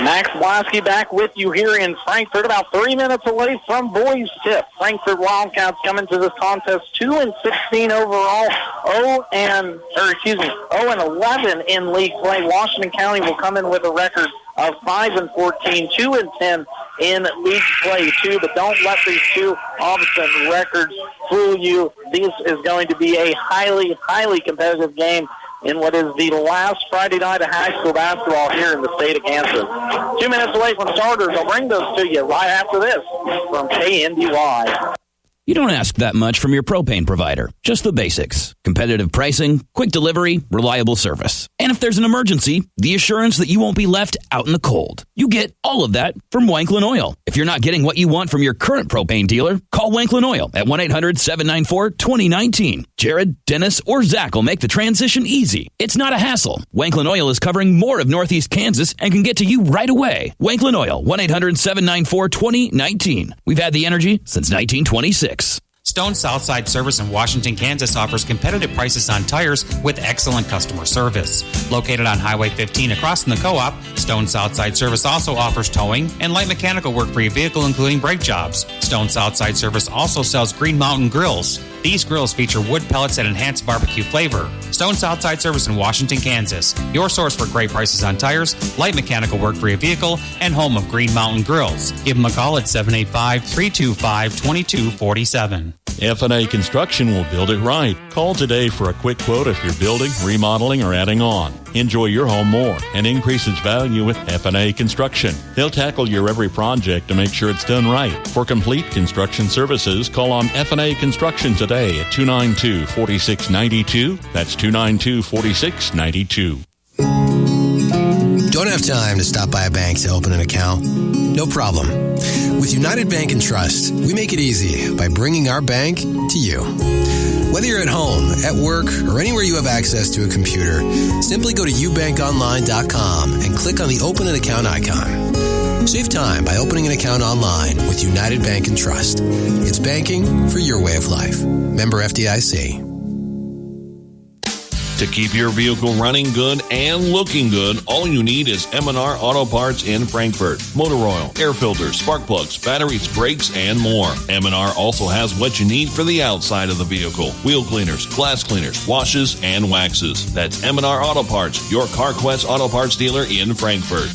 Max Blasky back with you here in Frankfort, about 3 minutes away from boys tip. Frankfort Wildcats coming to this contest 2-16 overall, 0-11 in league play. Washington County will come in with a record of 5-14, 2-10 in league play too. But don't let these two Aubusson records fool you. This is going to be a highly, highly competitive game in what is the last Friday night of high school basketball here in the state of Kansas. 2 minutes away from starters. I'll bring those to you right after this from KNDY. You don't ask that much from your propane provider. Just the basics. Competitive pricing, quick delivery, reliable service. And if there's an emergency, the assurance that you won't be left out in the cold. You get all of that from Wanklin Oil. If you're not getting what you want from your current propane dealer, call Wanklin Oil at 1-800-794-2019. Jared, Dennis, or Zach will make the transition easy. It's not a hassle. Wanklin Oil is covering more of Northeast Kansas and can get to you right away. Wanklin Oil, 1-800-794-2019. We've had the energy since 1926. Stone Southside Service in Washington, Kansas offers competitive prices on tires with excellent customer service. Located on Highway 15 across from the co-op, Stone Southside Service also offers towing and light mechanical work for your vehicle, including brake jobs. Stone Southside Service also sells Green Mountain grills. These grills feature wood pellets that enhance barbecue flavor. Stone Southside Service in Washington, Kansas. Your source for great prices on tires, light mechanical work for your vehicle, and home of Green Mountain Grills. Give them a call at 785-325-2247. F&A Construction will build it right. Call today for a quick quote if you're building, remodeling, or adding on. Enjoy your home more and increase its value with F&A Construction. They'll tackle your every project to make sure it's done right. For complete construction services, call on F&A Construction today at 292-4692. That's 292-4692. Don't have time to stop by a bank to open an account? No problem. With United Bank and Trust, we make it easy by bringing our bank to you. Whether you're at home, at work, or anywhere you have access to a computer, simply go to ubankonline.com and click on the Open an Account icon. Save time by opening an account online with United Bank and Trust. It's banking for your way of life. Member FDIC. To keep your vehicle running good and looking good, all you need is M&R Auto Parts in Frankfort. Motor oil, air filters, spark plugs, batteries, brakes, and more. M&R also has what you need for the outside of the vehicle. Wheel cleaners, glass cleaners, washes, and waxes. That's M&R Auto Parts, your CarQuest Auto Parts dealer in Frankfort.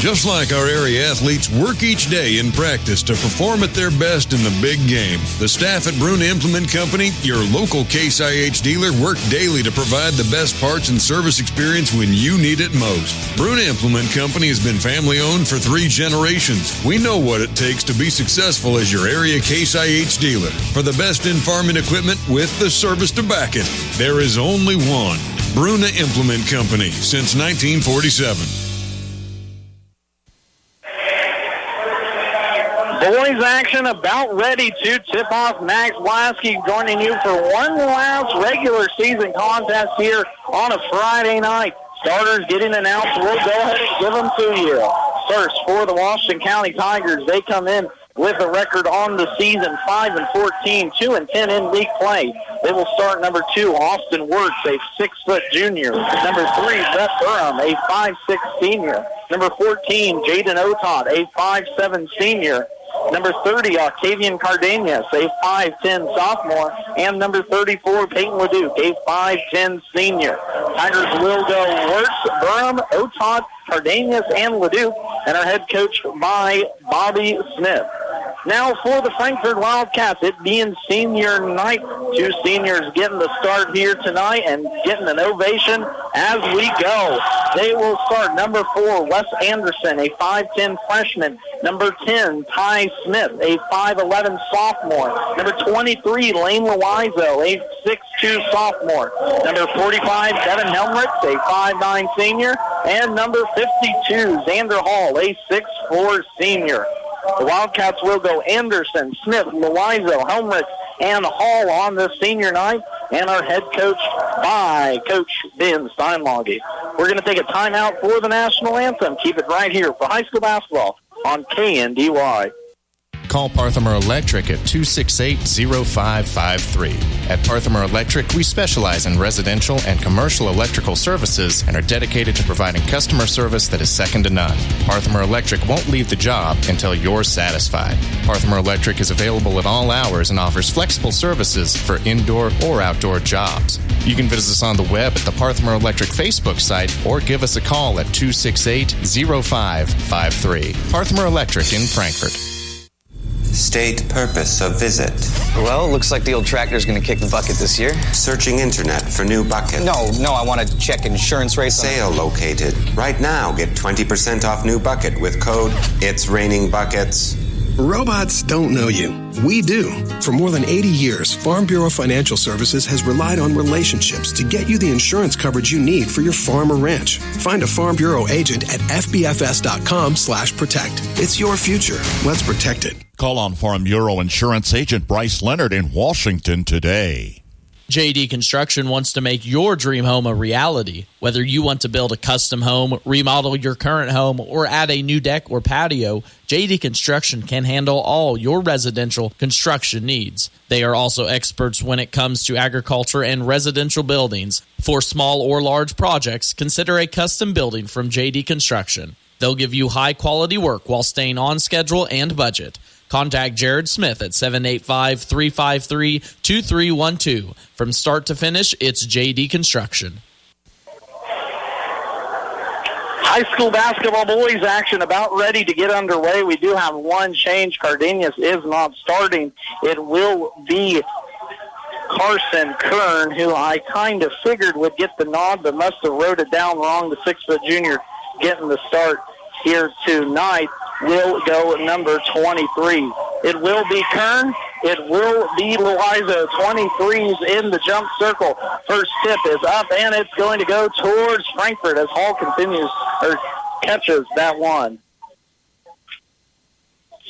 Just like our area athletes work each day in practice to perform at their best in the big game, the staff at Bruna Implement Company, your local Case IH dealer, work daily to provide the best parts and service experience when you need it most. Bruna Implement Company has been family-owned for 3 generations. We know what it takes to be successful as your area Case IH dealer. For the best in farming equipment with the service to back it, there is only one. Bruna Implement Company, since 1947. Boys action about ready to tip off. Max Blasky joining you for one last regular season contest here on a Friday night. Starters getting announced. We'll go ahead and give them to you. First, for the Washington County Tigers, they come in with a record on the season, 5-14, 2-10 in league play. They will start number 2, Austin Wirtz, a 6-foot junior. Number 3, Beth Durham, a 5'6" senior. Number 14, Jaden Otot, a 5'7" senior. Number 30, Octavian Cardenas, a 5'10" sophomore. And number 34, Peyton Leduc, a 5'10" senior. Tigers will go Wirtz, Durham, Otot, Cardenas, and Leduc, and our head coach by Bobby Smith. Now for the Frankfort Wildcats, it being senior night. 2 seniors getting the start here tonight and getting an ovation as we go. They will start number 4, Wes Anderson, a 5'10" freshman. Number 10, Ty Smith, a 5'11" sophomore. Number 23, Lane Loizo, a 6'2" sophomore. Number 45, Devin Helmrich, a 5'9" senior. And number 52, Xander Hall, a 6'4" senior. The Wildcats will go Anderson, Smith, Loizo, Helmrich, and Hall on this senior night, and our head coach by Coach Ben Steinlage. We're going to take a timeout for the national anthem. Keep it right here for high school basketball on KNDY. Call Parthimer Electric at 268-0553. At Parthimer Electric, we specialize in residential and commercial electrical services and are dedicated to providing customer service that is second to none. Parthimer Electric won't leave the job until you're satisfied. Parthimer Electric is available at all hours and offers flexible services for indoor or outdoor jobs. You can visit us on the web at the Parthimer Electric Facebook site or give us a call at 268-0553. Parthimer Electric in Frankfort. State purpose of visit. Well, looks like the old tractor's going to kick the bucket this year. Searching internet for new bucket. No, I want to check insurance rates. Sale located. Right now, get 20% off new bucket with code It's Raining Buckets. Robots don't know you. We do. For more than 80 years, Farm Bureau Financial Services has relied on relationships to get you the insurance coverage you need for your farm or ranch. Find a Farm Bureau agent at fbfs.com/protect. It's your future. Let's protect it. Call on Farm Bureau Insurance Agent Bryce Leonard in Washington today. JD Construction wants to make your dream home a reality. Whether you want to build a custom home, remodel your current home, or add a new deck or patio, JD Construction can handle all your residential construction needs. They are also experts when it comes to agriculture and residential buildings. For small or large projects, consider a custom building from JD Construction. They'll give you high-quality work while staying on schedule and budget. Contact Jared Smith at 785-353-2312. From start to finish, it's JD Construction. High school basketball boys action about ready to get underway. We do have one change. Cardenas is not starting. It will be Carson Kern, who I kind of figured would get the nod, but must have wrote it down wrong. The 6-foot junior getting the start here tonight will go number 23. It will be Kern. It will be Loiza. 23's in the jump circle. First tip is up, and it's going to go towards Frankfort as Hall catches that one.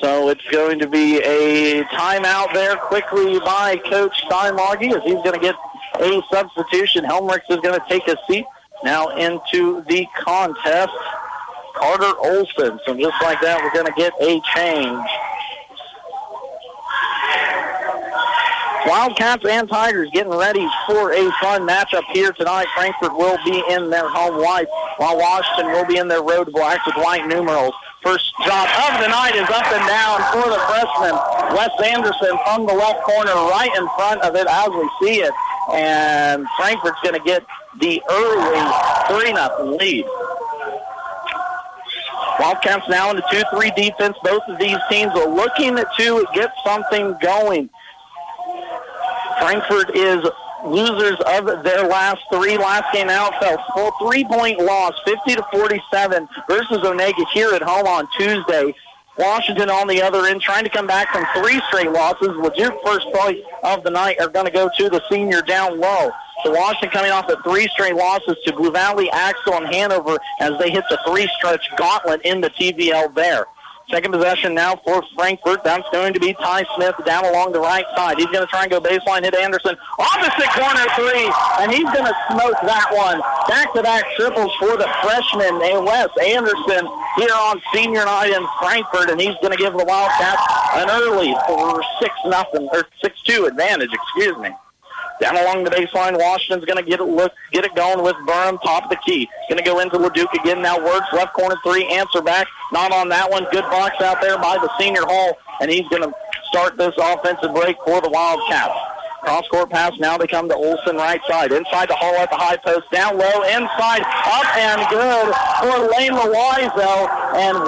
So it's going to be a timeout there quickly by Coach Steinloggy as he's going to get a substitution. Helmrich is going to take a seat now into the contest. Carter Olson. So just like that, we're going to get a change. Wildcats and Tigers getting ready for a fun matchup here tonight. Frankfort will be in their home white, while Washington will be in their road blacks with white numerals. First shot of the night is up and down for the freshman, Wes Anderson, from the left corner, right in front of it as we see it. And Frankfort's going to get the early 3-0 lead. Wildcats now in the 2-3 defense. Both of these teams are looking to get something going. Frankfort is losers of their last three. Last game out fell full 3-point loss, 50-47 versus Onega here at home on Tuesday. Washington on the other end trying to come back from 3 straight losses. Leduc first play of the night are going to go to the senior down low. So Washington coming off of 3 straight losses to Blue Valley, Axel, and Hanover as they hit the 3-stretch gauntlet in the TVL there. Second possession now for Frankfort. That's going to be Ty Smith down along the right side. He's going to try and go baseline, hit Anderson. Opposite corner 3, and he's going to smoke that one. Back-to-back triples for the freshman, Wes Anderson, here on senior night in Frankfort, and he's going to give the Wildcats an early 6-2 advantage, excuse me. Down along the baseline, Washington's going to get it going with Burham, top of the key. Going to go into Leduc again now. Works left corner 3, answer back. Not on that one. Good box out there by the senior Hall, and he's going to start this offensive break for the Wildcats. Cross-court pass, now they come to Olson right side. Inside the Hall at the high post, down low, inside, up and good for Lane Loizo. And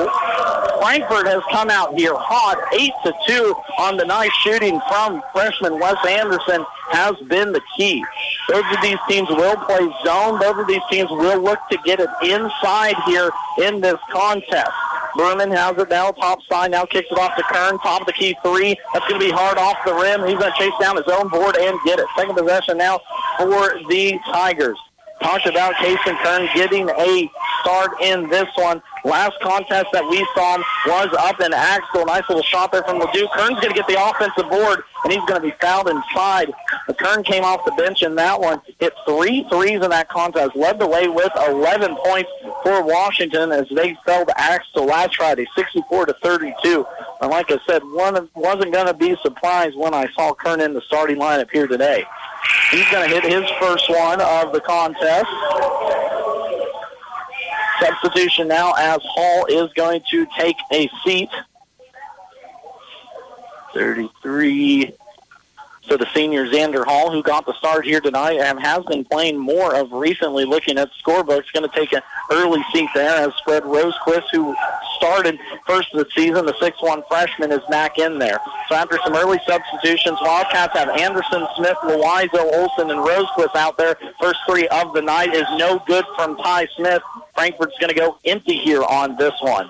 Frankfort has come out here hot, 8-2 on the night. Shooting from freshman Wes Anderson has been the key. Both of these teams will play zone. Both of these teams will look to get it inside here in this contest. Berman has it now, top side, now kicks it off to Kern, top of the key 3. That's going to be hard off the rim. He's going to chase down his own board and get it. Second possession now for the Tigers. Talked about Kason Kern getting a start in this one. Last contest that we saw him was up in Axel. Nice little shot there from Ledoux. Kern's going to get the offensive board, and he's going to be fouled inside. The Kern came off the bench in that one. Hit 3 threes in that contest. Led the way with 11 points for Washington as they fell to Axel last Friday, 64-32. And like I said, wasn't going to be surprised when I saw Kern in the starting lineup here today. He's going to hit his first one of the contest. Substitution now as Hall is going to take a seat. 33. So the senior Xander Hall, who got the start here tonight and has been playing more of recently, looking at scorebooks, going to take an early seat there as Fred Rosequist, who started first of the season, the 6'1 freshman, is back in there. So after some early substitutions, Wildcats have Anderson, Smith, Loizo, Olson, and Rosequist out there. First three of the night is no good from Ty Smith. Frankfort's going to go empty here on this one.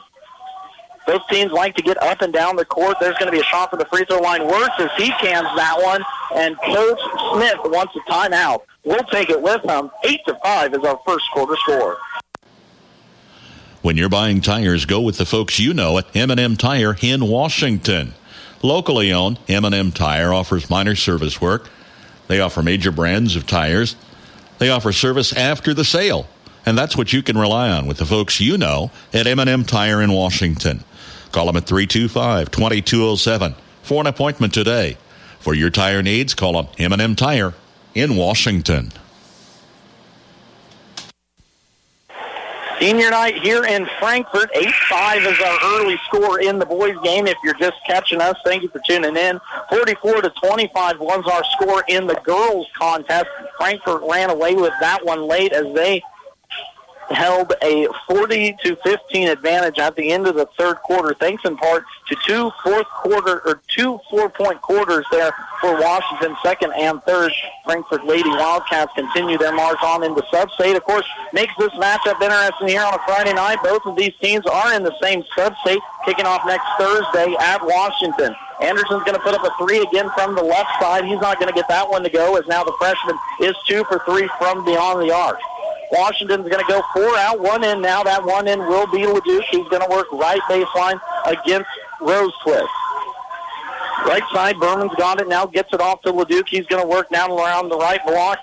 Both teams like to get up and down the court. There's going to be a shot from the free throw line. Works as he cans that one, and Coach Smith wants a timeout. We'll take it with him. 8-5 is our first quarter score. When you're buying tires, go with the folks you know at M&M Tire in Washington. Locally owned, M&M Tire offers minor service work. They offer major brands of tires. They offer service after the sale. And that's what you can rely on with the folks you know at M&M Tire in Washington. Call them at 325-2207 for an appointment today. For your tire needs, call them M&M Tire in Washington. Senior night here in Frankfort. 8-5 is our early score in the boys' game. If you're just catching us, thank you for tuning in. 44-25 was our score in the girls' contest. Frankfort ran away with that one late as they held a 40-15 advantage at the end of the third quarter, thanks in part to two 4-point quarters there for Washington, second and third. Frankfort Lady Wildcats continue their march on into sub-state. Of course, makes this matchup interesting here on a Friday night. Both of these teams are in the same sub-state, kicking off next Thursday at Washington. Anderson's going to put up a three again from the left side. He's not going to get that one to go, as now the freshman is 2 for 3 from beyond the arc. Washington's going to go 4 out, 1 in now. That 1 in will be Leduc. He's going to work right baseline against Rosequist. Right side, Berman's got it now, gets it off to Leduc. He's going to work down around the right block.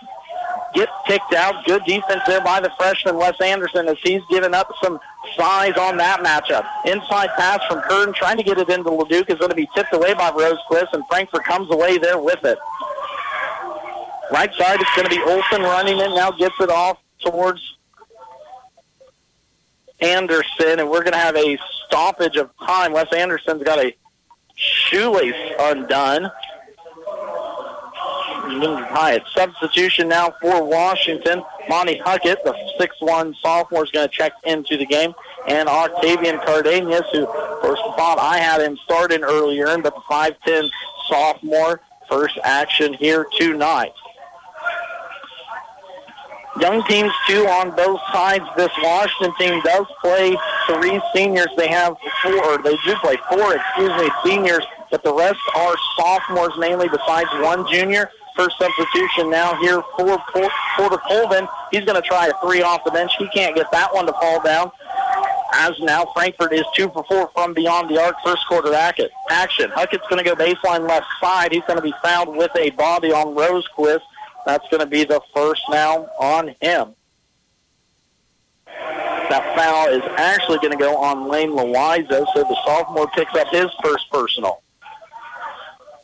Gets kicked out. Good defense there by the freshman, Wes Anderson, as he's given up some size on that matchup. Inside pass from Curtin, trying to get it into Leduc, is going to be tipped away by Rosequist, and Frankfort comes away there with it. Right side, it's going to be Olsen running it now, gets it off towards Anderson, and we're going to have a stoppage of time. Wes Anderson's got a shoelace undone. Substitution now for Washington. Monty Huckett, the 6'1 sophomore, is going to check into the game. And Octavian Cardenas, who first thought I had him starting earlier, but the 5'10 sophomore, first action here tonight. Young teams, too, on both sides. This Washington team does play 3 seniors. They do play 4 seniors, but the rest are sophomores mainly, besides one junior. First substitution now here for Porter Colvin. He's going to try a 3 off the bench. He can't get that one to fall down. As now Frankfort is 2 for 4 from beyond the arc, first quarter action. Huckett's going to go baseline left side. He's going to be fouled with a body on Rosequist. That's going to be the first now on him. That foul is actually going to go on Lane Loizo, so the sophomore picks up his first personal.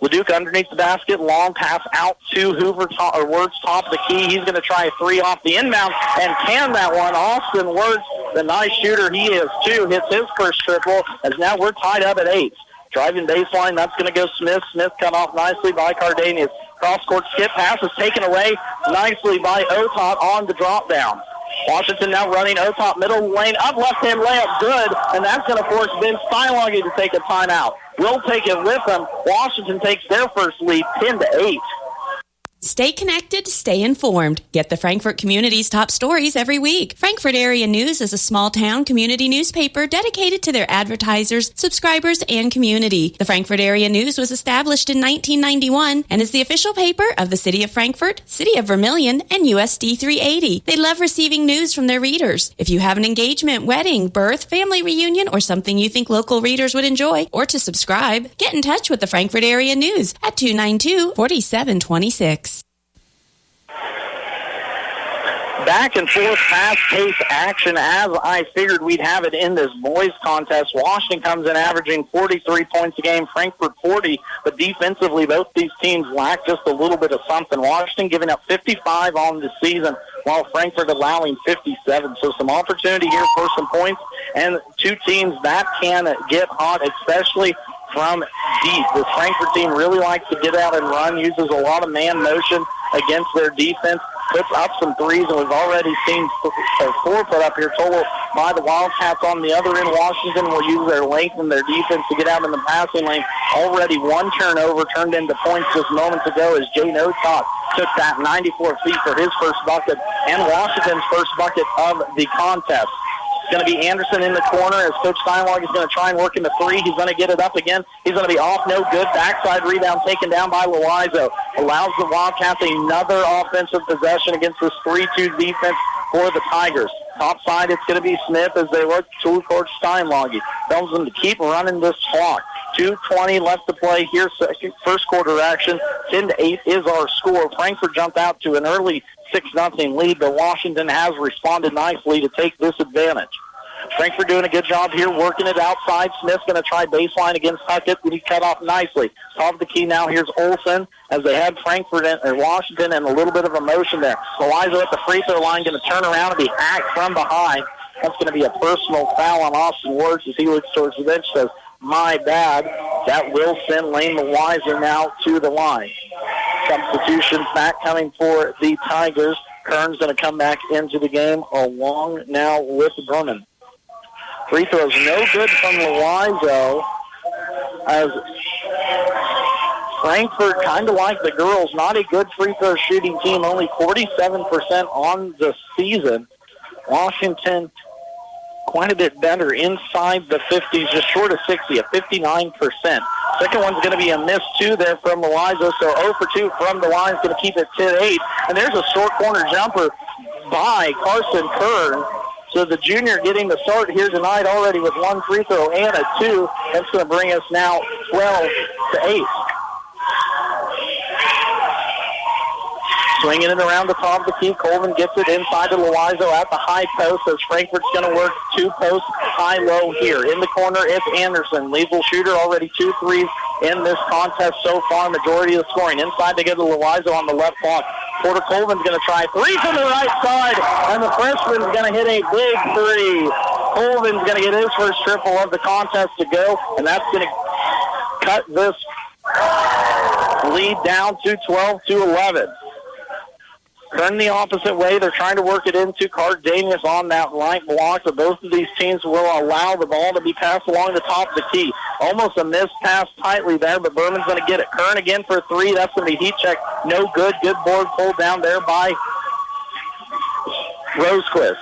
Leduc underneath the basket, long pass out to Hoover, Wirtz top of the key. He's going to try a 3 off the inbound and can that one. Austin Wirtz, the nice shooter he is too, hits his first triple, as now we're tied up at 8. Driving baseline, that's going to go Smith. Smith cut off nicely by Cardenas. Cross-court skip pass is taken away nicely by Otot on the drop-down. Washington now running Otot middle lane, up left-hand layup, good, and that's going to force Vince Stylongi to take a timeout. We'll take it with them. Washington takes their first lead, 10-8. Stay connected, stay informed. Get the Frankfort community's top stories every week. Frankfort Area News is a small-town community newspaper dedicated to their advertisers, subscribers, and community. The Frankfort Area News was established in 1991 and is the official paper of the City of Frankfort, City of Vermilion, and USD 380. They love receiving news from their readers. If you have an engagement, wedding, birth, family reunion, or something you think local readers would enjoy, or to subscribe, get in touch with the Frankfort Area News at 292-4726. back and forth, fast-paced action as I figured we'd have it in this boys contest. Washington comes in averaging 43 points a game, Frankfort 40, but defensively both these teams lack just a little bit of something. Washington giving up 55 on the season, while Frankfort allowing 57. So some opportunity here for some points, and two teams that can get hot, especially from deep. This Frankfort team really likes to get out and run, uses a lot of man motion against their defense, puts up some threes, and we've already seen 4 put up here total by the Wildcats. On the other end, Washington will use their length and their defense to get out in the passing lane. Already one turnover turned into points just moments ago as Jay Notok took that 94 feet for his first bucket and Washington's first bucket of the contest. It's going to be Anderson in the corner as Coach Steinwag is going to try and work in the 3. He's going to get it up again. He's going to be off, no good. Backside rebound taken down by Loizo. Allows the Wildcats another offensive possession against this 3-2 defense for the Tigers. Top side, it's going to be Smith as they look to Coach Steinwag. Tells them to keep running this clock. 2:20 left to play here, first quarter action. 10-8 is our score. Frankfort jumped out to an early 6-0 lead, but Washington has responded nicely to take this advantage. Frankfort doing a good job here, working it outside. Smith's going to try baseline against Huckett, but he cut off nicely. Top of the key now, here's Olsen, as they had Washington and a little bit of emotion there. Loizo at the free throw line, going to turn around and be hacked from behind. That's going to be a personal foul on Austin Works as he looks towards the bench, says, my bad. That will send Lane Loizo now to the line. Substitutions back coming for the Tigers. Kern's going to come back into the game along now with Berman. Free throws no good from Loizo as Frankfort, kind of like the girls, not a good free throw shooting team, only 47% on the season. Washington quite a bit better inside the 50s, just short of 60 at 59%. Second one's going to be a miss, too, there from Loizo, so 0 for 2 from the line is going to keep it 10-8. And there's a short corner jumper by Carson Kern. So the junior getting the start here tonight already with 1 free throw and a 2. That's going to bring us now 12-8. Swinging it around the top of the key. Colvin gets it inside to Loizo at the high post as Frankfort's going to work 2 posts high-low here. In the corner, it's Anderson. Lethal shooter, already 2 threes in this contest so far. Majority of the scoring. Inside to get to Loizo on the left block. Porter Colvin's going to try 3 from the right side, and the freshman's going to hit a big 3. Colvin's going to get his first triple of the contest to go, and that's going to cut this lead down to 12-11. Turn the opposite way. They're trying to work it into Cardenas on that right block, but both of these teams will allow the ball to be passed along the top of the key. Almost a missed pass tightly there, but Berman's going to get it. Kern again for 3. That's going to be heat check. No good. Good board pulled down there by Rosequist.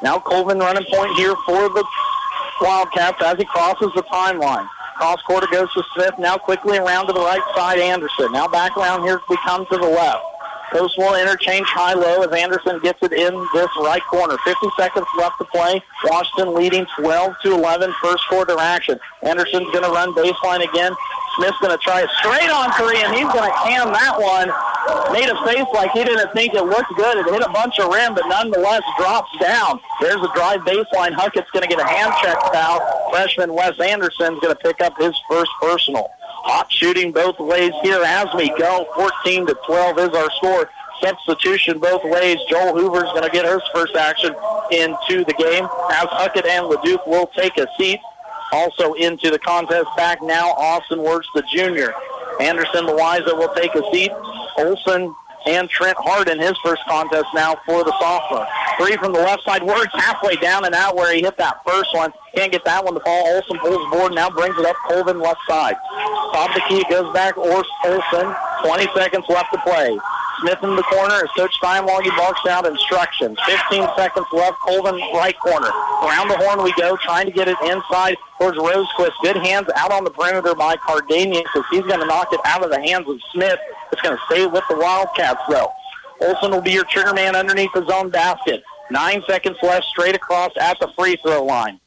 Now Colvin running point here for the Wildcats as he crosses the timeline. Cross quarter goes to Smith. Now quickly around to the right side, Anderson. Now back around here we come to the left. Post will interchange high-low as Anderson gets it in this right corner. 50 seconds left to play. Washington leading 12-11 first quarter action. Anderson's going to run baseline again. Smith's going to try it straight on 3, and he's going to can that one. Made a face like he didn't think it looked good. It hit a bunch of rim, but nonetheless drops down. There's a drive baseline. Huckett's going to get a hand check foul. Freshman Wes Anderson's going to pick up his first personal. Hot shooting both ways here as we go. 14-12 is our score. Substitution both ways. Joel Hoover's going to get his first action into the game as Huckett and LeDuc will take a seat. Also into the contest back now, Austin Works, the junior. Anderson Loizo will take a seat. Olsen and Trent Harden, his first contest now for the sophomore. 3 from the left side. Works halfway down and out where he hit that first one. Can't get that one to fall. Olsen pulls board, now brings it up Colvin left side. Top of the key, goes back Olsen. 20 seconds left to play. Smith in the corner as Coach Steinwagi barks out instructions. 15 seconds left. Colvin right corner. Around the horn we go, trying to get it inside towards Rosequist. Good hands out on the perimeter by Cardenas as he's going to knock it out of the hands of Smith. It's going to stay with the Wildcats, though. Olsen will be your trigger man underneath his own basket. 9 seconds left, straight across at the free throw line.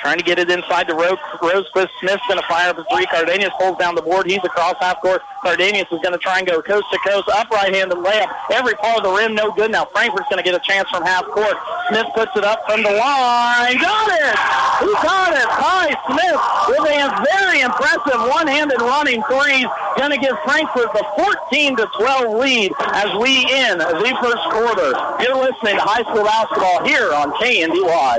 Trying to get it inside the Rosequist. Smith's going to fire up a three. Cardenas pulls down the board. He's across half court. Cardenas is going to try and go coast to coast. Up right-handed layup. Every part of the rim, no good. Now Frankfort's going to get a chance from half court. Smith puts it up from the line. Got it! He got it! Ty Smith with a very impressive one-handed running threes. Going to give Frankfort the 14-12 lead as we end the first quarter. You're listening to high school basketball here on KNDY.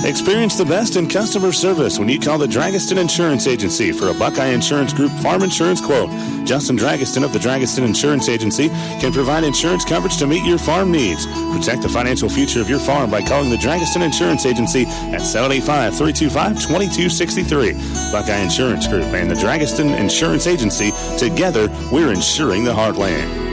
Experience the best in customer service when you call the Dragiston Insurance Agency for a Buckeye Insurance Group farm insurance quote. Justin Dragiston of the Dragiston Insurance Agency can provide insurance coverage to meet your farm needs. Protect the financial future of your farm by calling the Dragiston Insurance Agency at 785-325-2263. Buckeye Insurance Group and the Dragiston Insurance Agency, together we're insuring the heartland.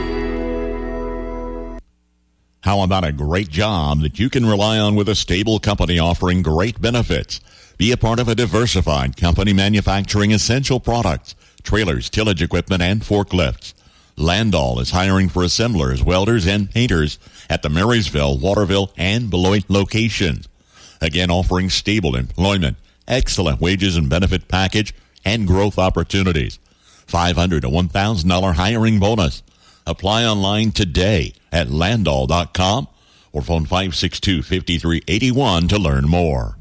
How about a great job that you can rely on with a stable company offering great benefits? Be a part of a diversified company manufacturing essential products, trailers, tillage equipment, and forklifts. Landall is hiring for assemblers, welders, and painters at the Marysville, Waterville, and Beloit locations. Again, offering stable employment, excellent wages and benefit package, and growth opportunities. $500 to $1,000 hiring bonus. Apply online today at landall.com or phone 562-5381 to learn more.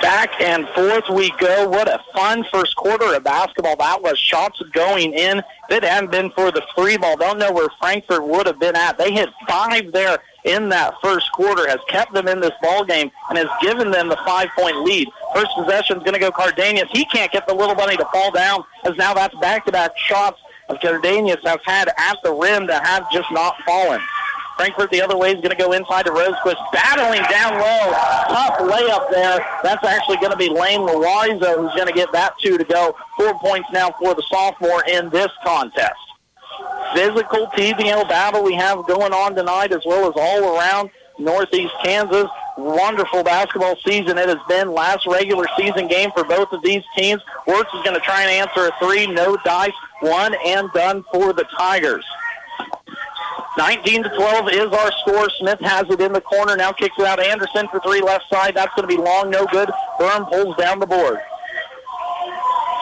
Back and forth we go. What a fun first quarter of basketball that was. Shots going in. If it hadn't been for the free ball, don't know where Frankfort would have been at. They hit 5 there in that first quarter, has kept them in this ball game, and has given them the 5-point lead. First possession is going to go Cardenas. He can't get the little bunny to fall down, as now that's back-to-back shots of Cardenas has had at the rim that have just not fallen. Frankfort the other way is going to go inside to Rosequist, battling down low. Tough layup there. That's actually going to be Lane Loizo who's going to get that 2 to go. 4 points now for the sophomore in this contest. Physical TVO battle we have going on tonight, as well as all around Northeast Kansas. Wonderful basketball season it has been. Last regular season game for both of these teams. Wirtz is going to try and answer a 3. No dice. 1 and done for the Tigers. 19-12 is our score. Smith has it in the corner. Now kicks it out. Anderson for 3 left side. That's going to be long. No good. Burm pulls down the board.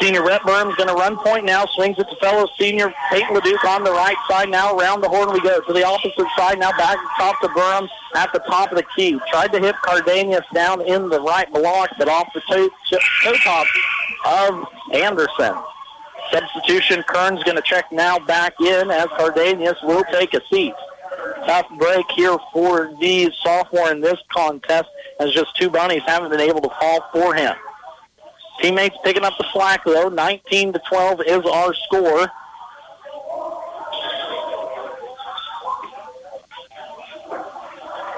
Senior Rhett Burm's going to run point now. Swings it to fellow senior Peyton LeDuc on the right side now. Around the horn we go. To the opposite side now. Back top to Burm at the top of the key. Tried to hit Cardenas down in the right block, but off the toe top of Anderson. Substitution. Kern's going to check now back in as Cardenas will take a seat. Tough break here for the sophomore in this contest, as just 2 bunnies haven't been able to fall for him. Teammates picking up the slack, though. 19-12 is our score.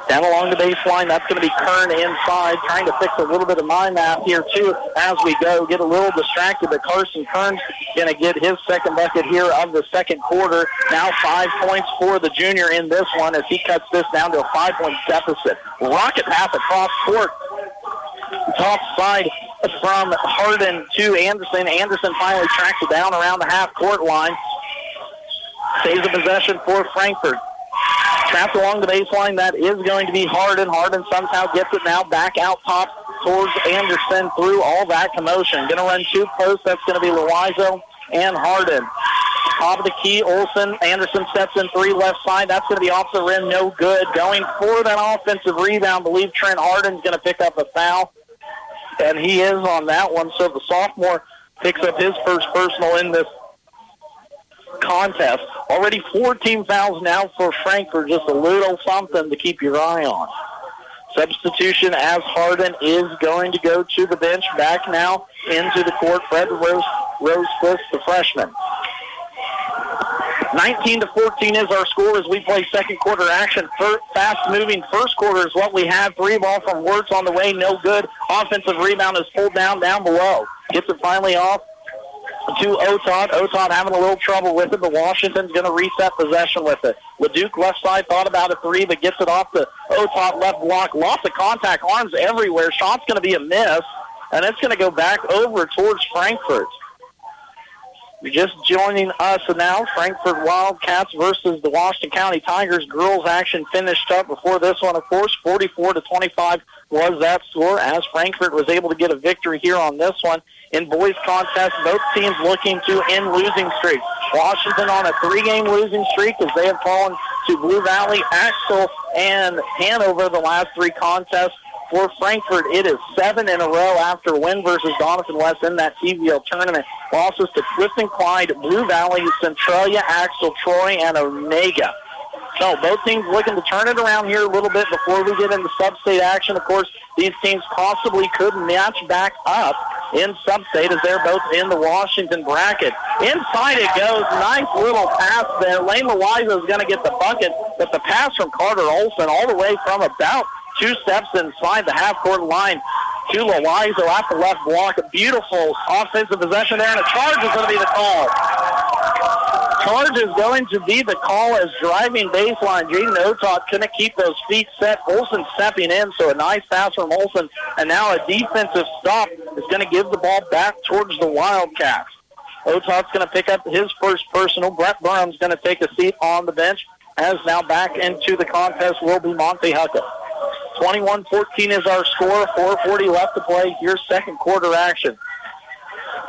Down along the baseline, that's going to be Kern inside, trying to fix a little bit of mind math here, too, as we go. Get a little distracted, but Carson Kern's going to get his second bucket here of the second quarter. Now 5 points for the junior in this one as he cuts this down to a 5-point deficit. Rocket pass across court. Top side from Hardin to Anderson. Anderson finally tracks it down around the half-court line. Saves a possession for Frankfort. Trapped along the baseline, that is going to be Hardin. Hardin somehow gets it now back out top towards Anderson through all that commotion. Going to run 2 posts. That's going to be Loizo and Hardin. Top of the key, Olsen. Anderson steps in 3 left side. That's going to be off the rim. No good. Going for that offensive rebound. Believe Trent Hardin's going to pick up a foul. And he is on that one. So the sophomore picks up his first personal in this contest. Already 4 team fouls now for Frankfort. Just a little something to keep your eye on. Substitution as Hardin is going to go to the bench. Back now into the court. Fred Rosequist, the freshman. 19-14 is our score as we play second quarter action. Fast-moving first quarter is what we have. 3 ball from Wirtz on the way. No good. Offensive rebound is pulled down below. Gets it finally off to Otot. Otot having a little trouble with it, but Washington's going to reset possession with it. LeDuc left side thought about a 3, but gets it off the Otot left block. Lots of contact, arms everywhere. Shot's going to be a miss, and it's going to go back over towards Frankfort. You're just joining us now. Frankfort Wildcats versus the Washington County Tigers. Girls action finished up before this one, of course. 44-25 was that score as Frankfort was able to get a victory here on this one. In boys contest, both teams looking to end losing streaks. Washington on a 3-game losing streak as they have fallen to Blue Valley, Axel, and Hanover the last 3 contests. For Frankfort, it is 7 in a row after win versus Donovan West in that TVL tournament. Losses to Clifton Clyde, Blue Valley, Centralia, Axel, Troy, and Omega. So both teams looking to turn it around here a little bit before we get into sub-state action. Of course, these teams possibly could match back up in sub-state as they're both in the Washington bracket. Inside it goes. Nice little pass there. Lane Loiza is going to get the bucket, but the pass from Carter Olson all the way from about 2 steps inside the half-court line to Loiza at the left block. A beautiful offensive possession there, and a charge is going to be the call. Charge is going to be the call as driving baseline. Jaden Otot couldn't keep those feet set. Olsen stepping in, so a nice pass from Olsen. And now a defensive stop is going to give the ball back towards the Wildcats. Otot's going to pick up his first personal. Brett Burham's going to take a seat on the bench. As now back into the contest will be Monte Huckett. 21-14 is our score. 4:40 left to play. Here's second quarter action.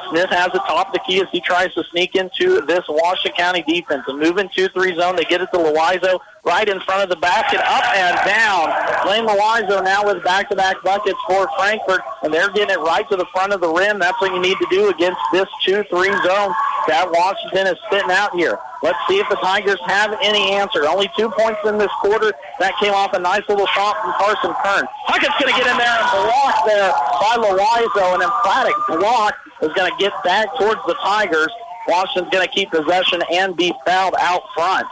Smith has it top of the key as he tries to sneak into this Washington County defense. A move in 2-3 zone. They get it to Loizo right in front of the basket, up and down. Lane Loizo now with back-to-back buckets for Frankfort, and they're getting it right to the front of the rim. That's what you need to do against this 2-3 zone that Washington is spitting out here. Let's see if the Tigers have any answer. Only 2 points in this quarter. That came off a nice little shot from Carson Kern. Huckett's going to get in there and block there by Loizo. An emphatic block is going to get back towards the Tigers. Washington's going to keep possession and be fouled out front.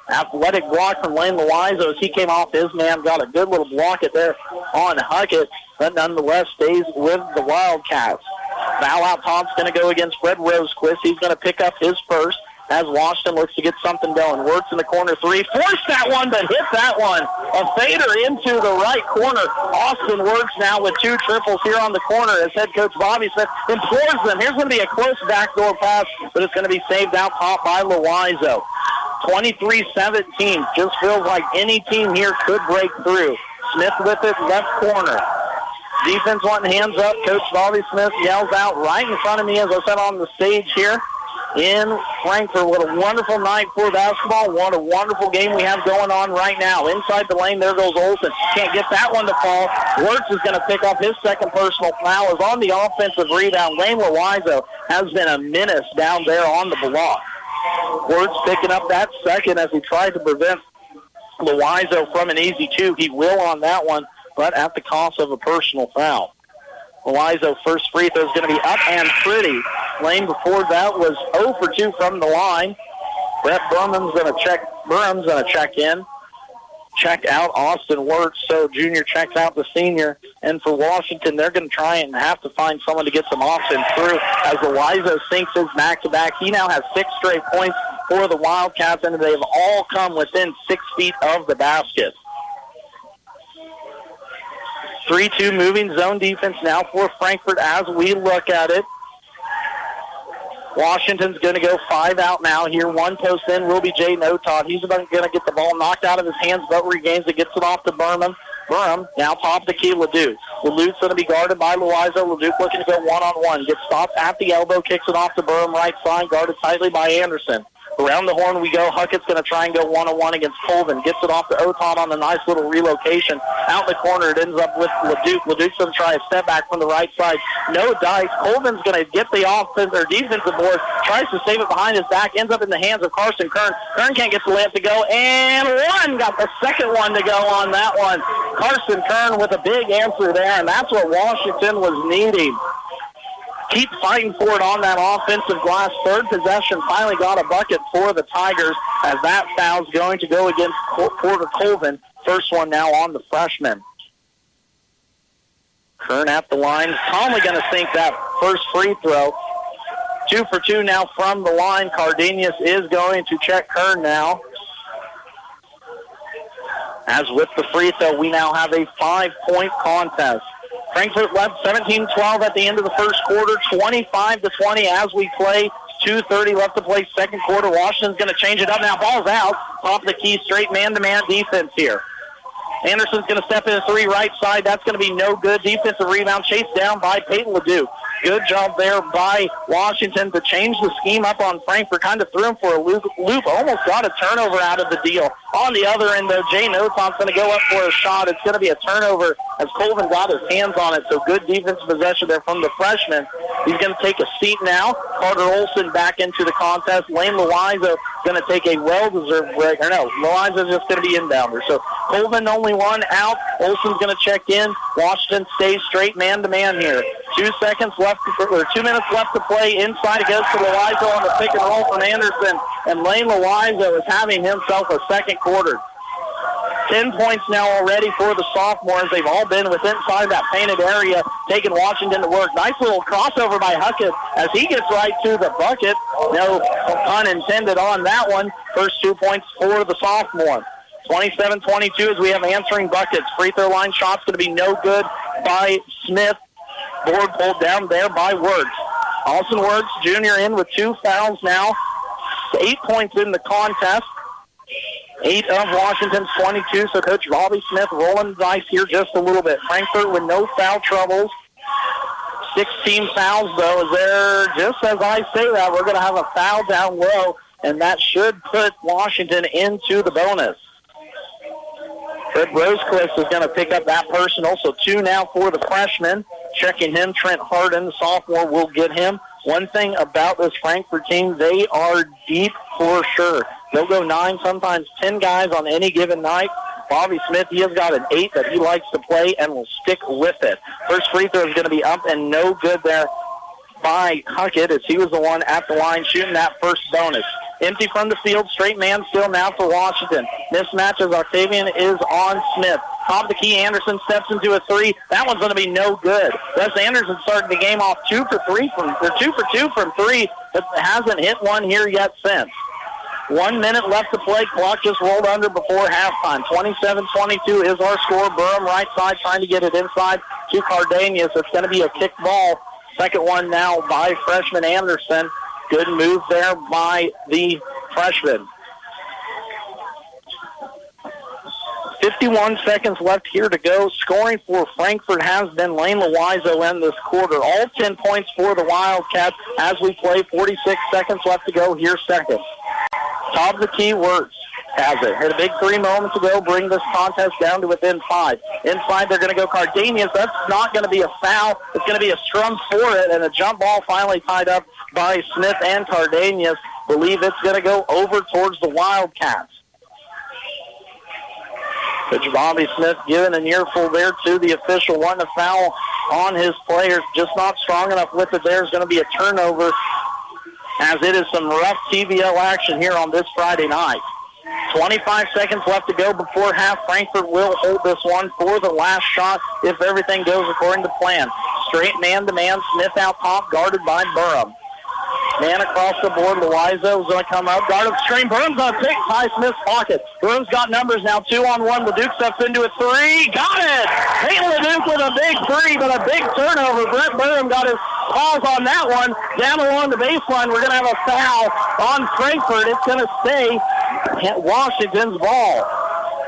Athletic block from Lane Loizo as he came off his man. Got a good little block it there on Huckett, but nonetheless stays with the Wildcats. Foul out top's going to go against Fred Rosequist. He's going to pick up his first as Washington looks to get something going. Works in the corner 3. Forced that one, but hit that one. A fader into the right corner. Austin Works now with 2 triples here on the corner as head coach Bobby Smith implores them. Here's going to be a close backdoor pass, but it's going to be saved out top by Loizo. 23-17. Just feels like any team here could break through. Smith with it, left corner. Defense wanting hands up. Coach Bobby Smith yells out right in front of me as I said on the stage here in Frankfort. What a wonderful night for basketball. What a wonderful game we have going on right now. Inside the lane, there goes Olsen. Can't get that one to fall. Wirtz is going to pick up his second personal foul. Is on the offensive rebound. Lane Loizo has been a menace down there on the block. Wirtz picking up that second as he tried to prevent Loizo from an easy 2. He will on that one, but at the cost of a personal foul. Loizo first free throw is going to be up and pretty. Lane before that was 0 for 2 from the line. Brett Burham's going to check in. Check out Austin Wirtz, so junior checks out the senior. And for Washington, they're going to try and have to find someone to get some offense through as Loizo sinks his back-to-back. He now has 6 straight points for the Wildcats, and they've all come within 6 feet of the basket. 3-2 moving zone defense now for Frankfort as we look at it. Washington's going to go 5 out now here. 1 post in will be Jaden Otot. He's going to get the ball knocked out of his hands, but regains it, gets it off to Burham. Burham now top of the key, Leduc. Leduc's going to be guarded by Loizo. Leduc looking to go one-on-one. Gets stopped at the elbow, kicks it off to Burham right side, guarded tightly by Anderson. Around the horn we go. Huckett's going to try and go one-on-one against Colvin. Gets it off to Otot on a nice little relocation. Out in the corner, it ends up with Leduc. Leduc's going to try a step back from the right side. No dice. Colvin's going to get the offense or defensive board. Tries to save it behind his back. Ends up in the hands of Carson Kern. Kern can't get the layup to go. And one. Got the second one to go on that one. Carson Kern with a big answer there, and that's what Washington was needing. Keep fighting for it on that offensive glass. Third possession, finally got a bucket for the Tigers as that foul's going to go against Porter Colvin. First one now on the freshman. Kern at the line. Calmly going to sink that first free throw. 2 for 2 now from the line. Cardenas is going to check Kern now. As with the free throw, we now have a 5-point contest. Frankfort led 17-12 at the end of the first quarter, 25-20 as we play 2:30 left to play, second quarter. Washington's going to change it up now. Ball's out. Off the key, straight man-to-man defense here. Anderson's going to step in a three right side. That's going to be no good. Defensive rebound chased down by Peyton Leduc. Good job there by Washington to change the scheme up on Frankfort. Kind of threw him for a loop. Almost got a turnover out of the deal. On the other end, though, Jay Noton's going to go up for a shot. It's going to be a turnover as Colvin got his hands on it. So good defensive possession there from the freshman. He's going to take a seat now. Carter Olson back into the contest. Lane Loizo going to take a well-deserved break. Or no, Loizo's just going to be inbounder. So Colvin only one out. Olson's going to check in. Washington stays straight man-to-man here. 2 minutes left to play. Inside it goes to Loizo on the pick and roll from Anderson. And Lane Loizo is having himself a second quarter. 10 points now already for the sophomores. They've all been within inside that painted area, taking Washington to work. Nice little crossover by Huckett as he gets right to the bucket. No pun intended on that one. First 2 points for the sophomore. 27-22 as we have answering buckets. Free throw line shot's going to be no good by Smith. Board pulled down there by Wertz. Austin Wertz, junior, in with 2 fouls now. 8 points in the contest. 8 of Washington's 22, so Coach Bobby Smith rolling the dice here just a little bit. Frankfort with no foul troubles. 16 fouls, though, is there. Just as I say that, we're going to have a foul down low, and that should put Washington into the bonus. Fred Rosecliff is going to pick up that personal, so 2 now for the freshman. Checking him, Trent Harden, the sophomore, will get him. One thing about this Frankfort team, they are deep for sure. They'll go 9, sometimes 10 guys on any given night. Bobby Smith, he has got an 8 that he likes to play and will stick with it. First free throw is going to be up and no good there by Huckett as he was the one at the line shooting that first bonus. Empty from the field, straight man still now for Washington. Mismatch as Octavian is on Smith. Top of the key, Anderson steps into a 3. That one's going to be no good. Wes Anderson started the game off 2 for 2 from 3, but hasn't hit one here yet since. 1 minute left to play. Clock just rolled under before halftime. 27-22 is our score. Burham right side trying to get it inside to Cardenas. It's going to be a kick ball. Second one now by freshman Anderson. Good move there by the freshman. 51 seconds left here to go. Scoring for Frankfort has been Lane Loizo in this quarter. All 10 points for the Wildcats as we play. 46 seconds left to go here second. Top of the key, Wertz has it. Hit a big 3 moments ago, bring this contest down to within 5. Inside, they're going to go Cardenas. That's not going to be a foul. It's going to be a scrum for it, and a jump ball finally tied up by Smith and Cardenas. Believe it's going to go over towards the Wildcats. Coach Bobby Smith giving an earful there to the official, wanting a foul on his players, just not strong enough with it. There's going to be a turnover as it is some rough TVL action here on this Friday night. 25 seconds left to go before half. Frankfort will hold this one for the last shot if everything goes according to plan. Straight man-to-man, Smith out top, guarded by Burham. Man across the board, Loizo is going to come up. Guard up the screen. Burham's going to pick Ty Smith's pocket. Burham's got numbers now, 2-on-1. Leduc steps into a 3. Got it! Peyton Leduc with a big 3, but a big turnover. Brett Burham got his paws on that one. Down along the baseline, we're going to have a foul on Frankfort. It's going to stay Washington's ball.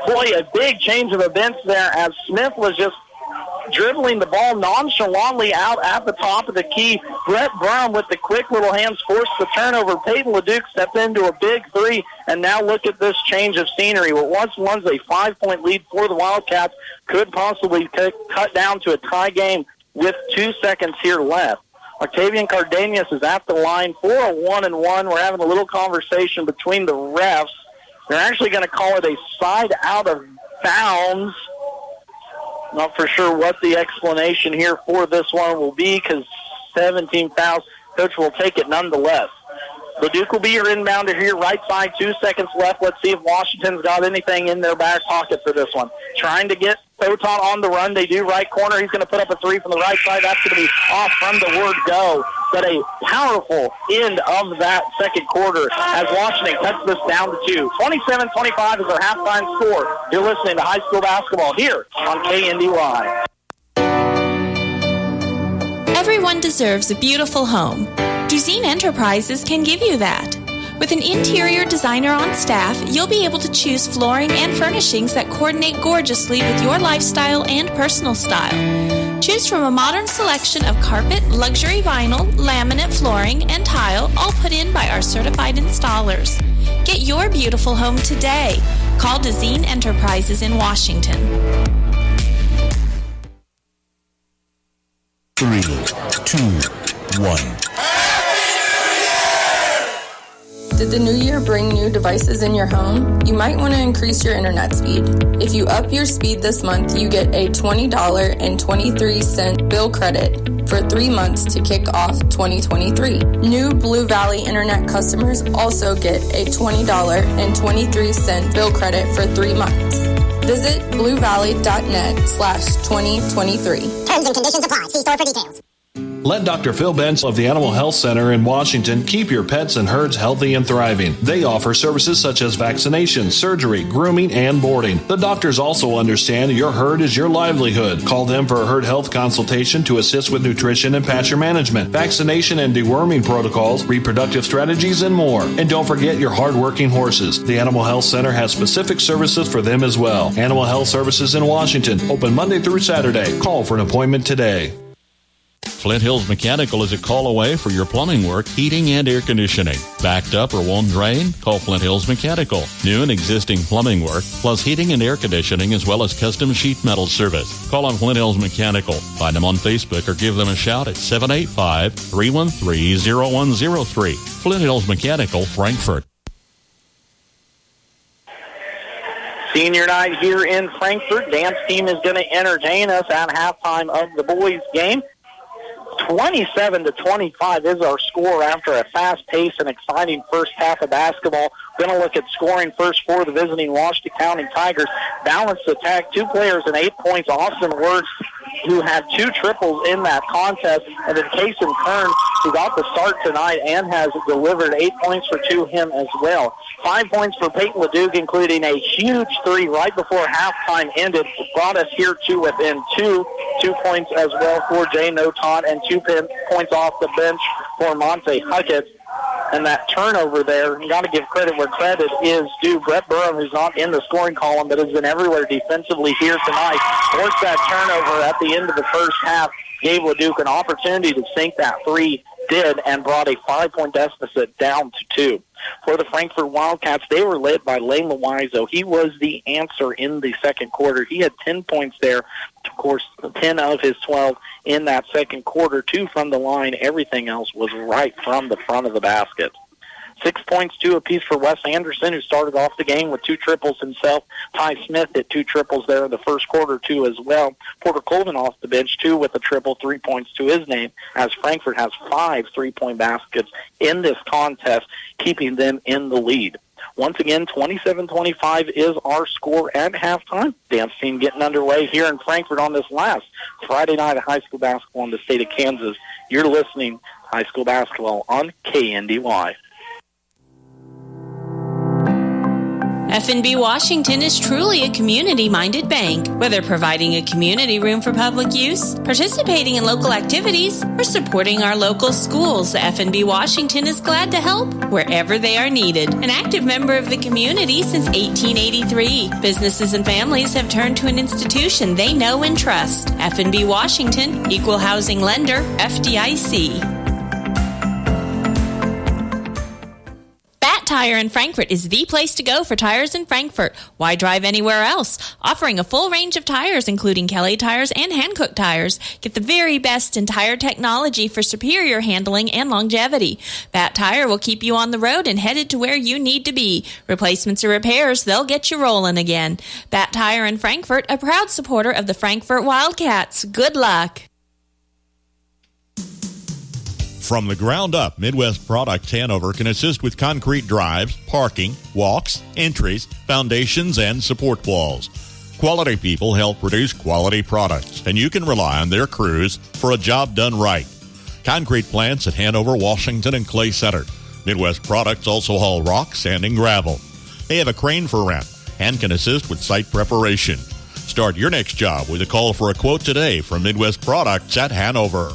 Boy, a big change of events there as Smith was just dribbling the ball nonchalantly out at the top of the key. Brett Burham with the quick little hands forced the turnover. Peyton Leduc stepped into a big 3, and now look at this change of scenery. What was a 5-point lead for the Wildcats could possibly cut down to a tie game with 2 seconds here left. Octavian Cardenas is at the line for a 1-and-1. We're having a little conversation between the refs. They're actually going to call it a side out of bounds. Not for sure what the explanation here for this one will be because 17 fouls. Coach will take it nonetheless. Leduc will be your inbounder here, right side, 2 seconds left. Let's see if Washington's got anything in their back pocket for this one. Trying to get Photon on the run. They do right corner. He's going to put up a 3 from the right side. That's going to be off from the word go. But a powerful end of that second quarter as Washington cuts this down to 2. 27-25 is our halftime score. You're listening to high school basketball here on KNDY. Everyone deserves a beautiful home. Duzine Enterprises can give you that. With an interior designer on staff, you'll be able to choose flooring and furnishings that coordinate gorgeously with your lifestyle and personal style. Choose from a modern selection of carpet, luxury vinyl, laminate flooring, and tile, all put in by our certified installers. Get your beautiful home today. Call Duzine Enterprises in Washington. 3, 2, 1. Did the new year bring new devices in your home? You might want to increase your internet speed. If you up your speed this month, you get a $20.23 bill credit for 3 months to kick off 2023. New Blue Valley Internet customers also get a $20.23 bill credit for 3 months. Visit bluevalley.net/2023. Terms and conditions apply. See store for details. Let Dr. Phil Benz of the Animal Health Center in Washington keep your pets and herds healthy and thriving. They offer services such as vaccination, surgery, grooming, and boarding. The doctors also understand your herd is your livelihood. Call them for a herd health consultation to assist with nutrition and pasture management, vaccination and deworming protocols, reproductive strategies, and more. And don't forget your hard-working horses. The Animal Health Center has specific services for them as well. Animal Health Services in Washington, open Monday through Saturday. Call for an appointment today. Flint Hills Mechanical is a call away for your plumbing work, heating, and air conditioning. Backed up or won't drain? Call Flint Hills Mechanical. New and existing plumbing work, plus heating and air conditioning, as well as custom sheet metal service. Call on Flint Hills Mechanical. Find them on Facebook or give them a shout at 785-313-0103. Flint Hills Mechanical, Frankfort. Senior night here in Frankfort. Dance team is going to entertain us at halftime of the boys' game. 27-25 is our score after a fast-paced and exciting first half of basketball. Going to look at scoring first for the visiting Washington County Tigers. Balanced attack, 2 players and 8 points. Austin Wirtz, who had 2 triples in that contest, and then Kason Kern, who got the start tonight and has delivered 8 points for 2 him as well. 5 points for Peyton LeDuc, including a huge 3 right before halftime ended, brought us here to within 2 points as well for Jay Noton, and 2 points off the bench for Monte Huckett. And that turnover there, you got to give credit where credit is due. Brett Burham, who's not in the scoring column but has been everywhere defensively here tonight, forced that turnover at the end of the first half, gave LeDuc an opportunity to sink that 3, did, and brought a 5-point deficit down to 2. For the Frankfort Wildcats, they were led by Lane Loizo. He was the answer in the second quarter. He had 10 points there. Of course, 10 of his 12 in that second quarter, 2 from the line. Everything else was right from the front of the basket. 6 points, 2 apiece for Wes Anderson, who started off the game with 2 triples himself. Ty Smith hit 2 triples there in the first quarter, 2 as well. Porter Colvin off the bench, 2 with a triple, 3 points to his name, as Frankfort has 5 3-point baskets in this contest, keeping them in the lead. Once again, 27-25 is our score at halftime. Dance team getting underway here in Frankfort on this last Friday night of high school basketball in the state of Kansas. You're listening to High School Basketball on KNDY. FNB Washington is truly a community-minded bank. Whether providing a community room for public use, participating in local activities, or supporting our local schools, FNB Washington is glad to help wherever they are needed. An active member of the community since 1883. Businesses and families have turned to an institution they know and trust. FNB Washington, Equal Housing Lender, FDIC. Tire in Frankfort is the place to go for tires in Frankfort. Why drive anywhere else? Offering a full range of tires, including Kelly tires and Hankook tires. Get the very best in tire technology for superior handling and longevity. Bat Tire will keep you on the road and headed to where you need to be. Replacements or repairs, they'll get you rolling again. Bat Tire in Frankfort, a proud supporter of the Frankfort Wildcats. Good luck. From the ground up, Midwest Products Hanover can assist with concrete drives, parking, walks, entries, foundations, and support walls. Quality people help produce quality products, and you can rely on their crews for a job done right. Concrete plants at Hanover, Washington, and Clay Center. Midwest Products also haul rock, sand, and gravel. They have a crane for rent and can assist with site preparation. Start your next job with a call for a quote today from Midwest Products at Hanover.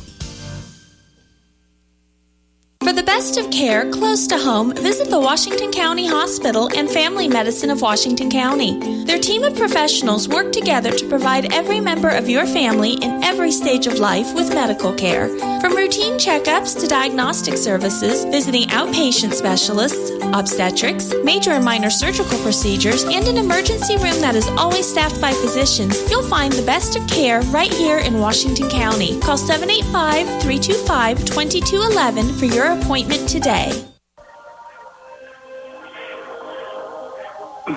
For best of care close to home, visit the Washington County Hospital and Family Medicine of Washington County. Their team of professionals work together to provide every member of your family in every stage of life with medical care. From routine checkups to diagnostic services, visiting outpatient specialists, obstetrics, major and minor surgical procedures, and an emergency room that is always staffed by physicians, you'll find the best of care right here in Washington County. Call 785-325-2211 for your appointment today.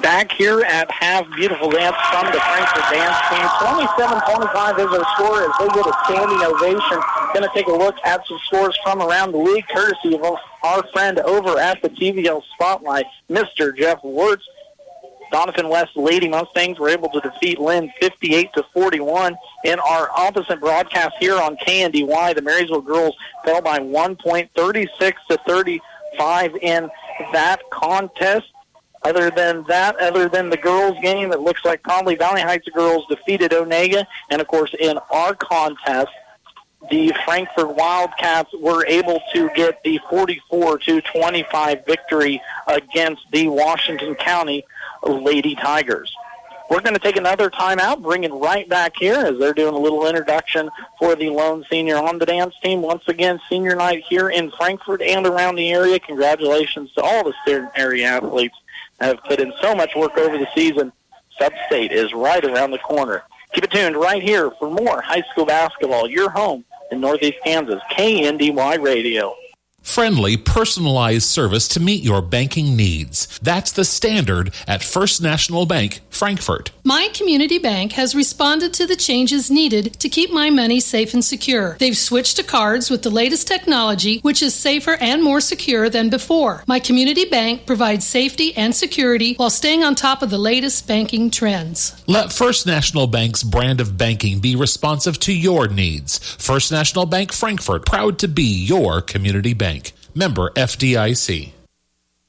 Back here at half, beautiful dance from the Frankfort dance team. 27-25 is our score as they get a standing ovation. Going to take a look at some scores from around the league, courtesy of our friend over at the TVL Spotlight, Mr. Jeff Wirtz. Donovan West Lady Mustangs were able to defeat Lynn 58-41. In our opposite broadcast here on KNDY, the Marysville girls fell by 1 point, 36-35 in that contest. Other than the girls' game, it looks like probably Valley Heights girls defeated Onega. And, of course, in our contest, the Frankfort Wildcats were able to get the 44-25 victory against the Washington County Lady Tigers. We're going to take another timeout, bring it right back here as they're doing a little introduction for the lone senior on the dance team. Once again, senior night here in Frankfort and around the area. Congratulations to all the student area athletes that have put in so much work over the season. Sub-State is right around the corner. Keep it tuned right here for more high school basketball. Your home in Northeast Kansas, KNDY Radio. Friendly, personalized service to meet your banking needs. That's the standard at First National Bank, Frankfort. My community bank has responded to the changes needed to keep my money safe and secure. They've switched to cards with the latest technology, which is safer and more secure than before. My community bank provides safety and security while staying on top of the latest banking trends. Let First National Bank's brand of banking be responsive to your needs. First National Bank, Frankfort, proud to be your community bank. Member FDIC.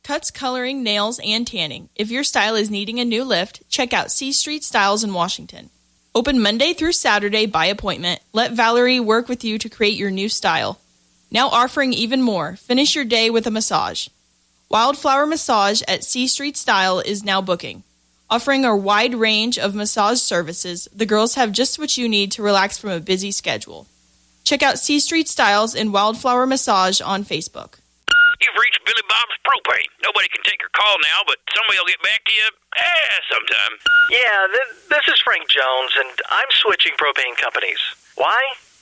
Cuts, coloring, nails, and tanning. If your style is needing a new lift, check out C Street Styles in Washington. Open Monday through Saturday by appointment. Let Valerie work with you to create your new style. Now offering even more. Finish your day with a massage. Wildflower Massage at C Street Style is now booking. Offering a wide range of massage services, the girls have just what you need to relax from a busy schedule. Check out C Street Styles and Wildflower Massage on Facebook. You've reached Billy Bob's Propane. Nobody can take your call now, but somebody will get back to you sometime. Yeah, this is Frank Jones, and I'm switching propane companies. Why?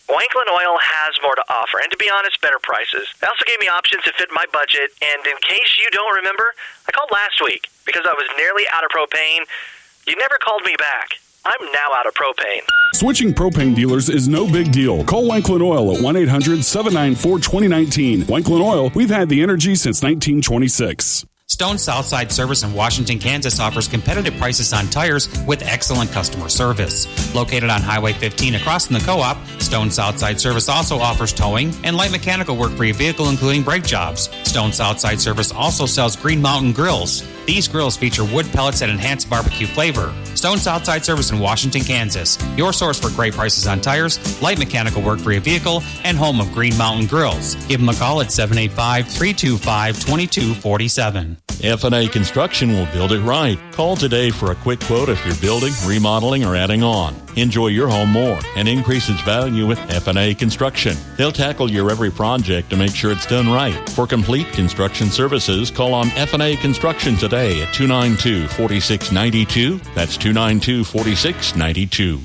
Wanklin Oil has more to offer, and to be honest, better prices. They also gave me options that fit my budget, and in case you don't remember, I called last week because I was nearly out of propane. You never called me back. I'm now out of propane. Switching propane dealers is no big deal. Call Wanklin Oil at 1-800-794-2019. Wanklin Oil, we've had the energy since 1926. Stone Southside Service in Washington, Kansas offers competitive prices on tires with excellent customer service. Located on Highway 15 across from the co-op, Stone Southside Service also offers towing and light mechanical work for your vehicle, including brake jobs. Stone Southside Service also sells Green Mountain grills. These grills feature wood pellets that enhance barbecue flavor. Stone Southside Service in Washington, Kansas. Your source for great prices on tires, light mechanical work for your vehicle, and home of Green Mountain Grills. Give them a call at 785-325-2247. F&A Construction will build it right. Call today for a quick quote if you're building, remodeling, or adding on. Enjoy your home more and increase its value with F&A Construction. They'll tackle your every project to make sure it's done right. For complete construction services, call on F&A Construction today at 292-4692. That's 292-4692.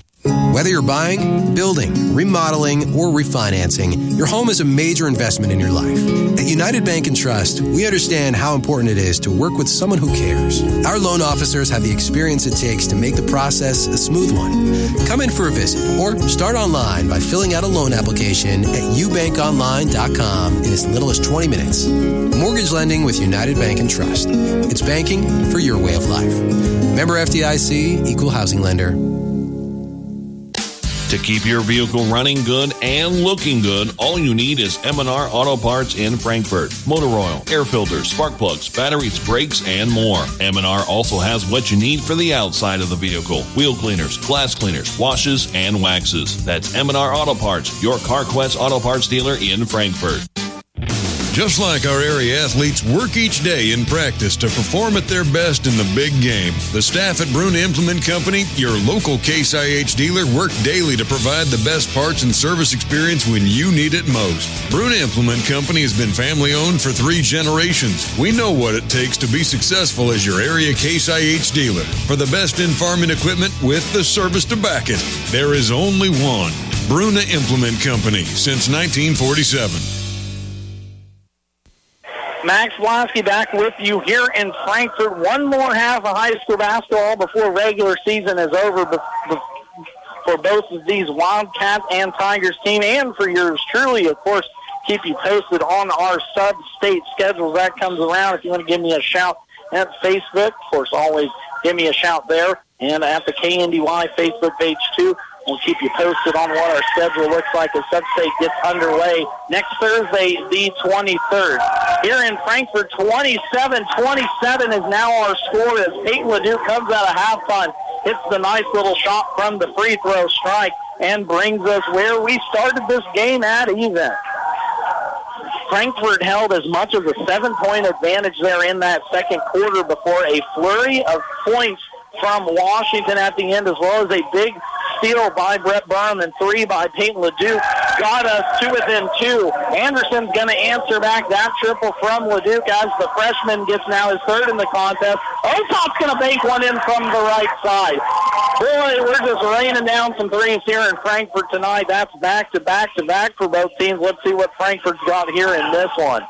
Whether you're buying, building, remodeling, or refinancing, your home is a major investment in your life. At United Bank and Trust, we understand how important it is to work with someone who cares. Our loan officers have the experience it takes to make the process a smooth one. Come in for a visit or start online by filling out a loan application at ubankonline.com in as little as 20 minutes. Mortgage lending with United Bank and Trust. It's banking for your way of life. Member FDIC, Equal Housing Lender. To keep your vehicle running good and looking good, all you need is M&R Auto Parts in Frankfort. Motor oil, air filters, spark plugs, batteries, brakes, and more. M&R also has what you need for the outside of the vehicle. Wheel cleaners, glass cleaners, washes, and waxes. That's M&R Auto Parts, your CarQuest Auto Parts dealer in Frankfort. Just like our area athletes work each day in practice to perform at their best in the big game, the staff at Bruna Implement Company, your local Case IH dealer, work daily to provide the best parts and service experience when you need it most. Bruna Implement Company has been family-owned for 3 generations. We know what it takes to be successful as your area Case IH dealer. For the best in farming equipment with the service to back it, there is only one. Bruna Implement Company since 1947. Max Blasky back with you here in Frankfort. One more half of high school basketball before regular season is over for both of these Wildcats and Tigers team, and for yours truly, of course. Keep you posted on our sub-state schedules. That comes around. If you want to give me a shout at Facebook, of course, always give me a shout there. And at the KNDY Facebook page, too. We'll keep you posted on what our schedule looks like as sub-state gets underway next Thursday, the 23rd. Here in Frankfort, 27-27 is now our score as Peyton Leduc comes out of halftime, hits the nice little shot from the free throw strike, and brings us where we started this game at even. Frankfort held as much as a 7-point advantage there in that second quarter before a flurry of points from Washington at the end, as well as a big steal by Brett Burnham and 3 by Peyton Leduc got us to within 2. Anderson's going to answer back that triple from Leduc as the freshman gets now his 3rd in the contest. Otop's going to bank one in from the right side. Boy, we're just raining down some threes here in Frankfort tonight. That's back-to-back-to-back for both teams. Let's see what Frankfort's got here in this one.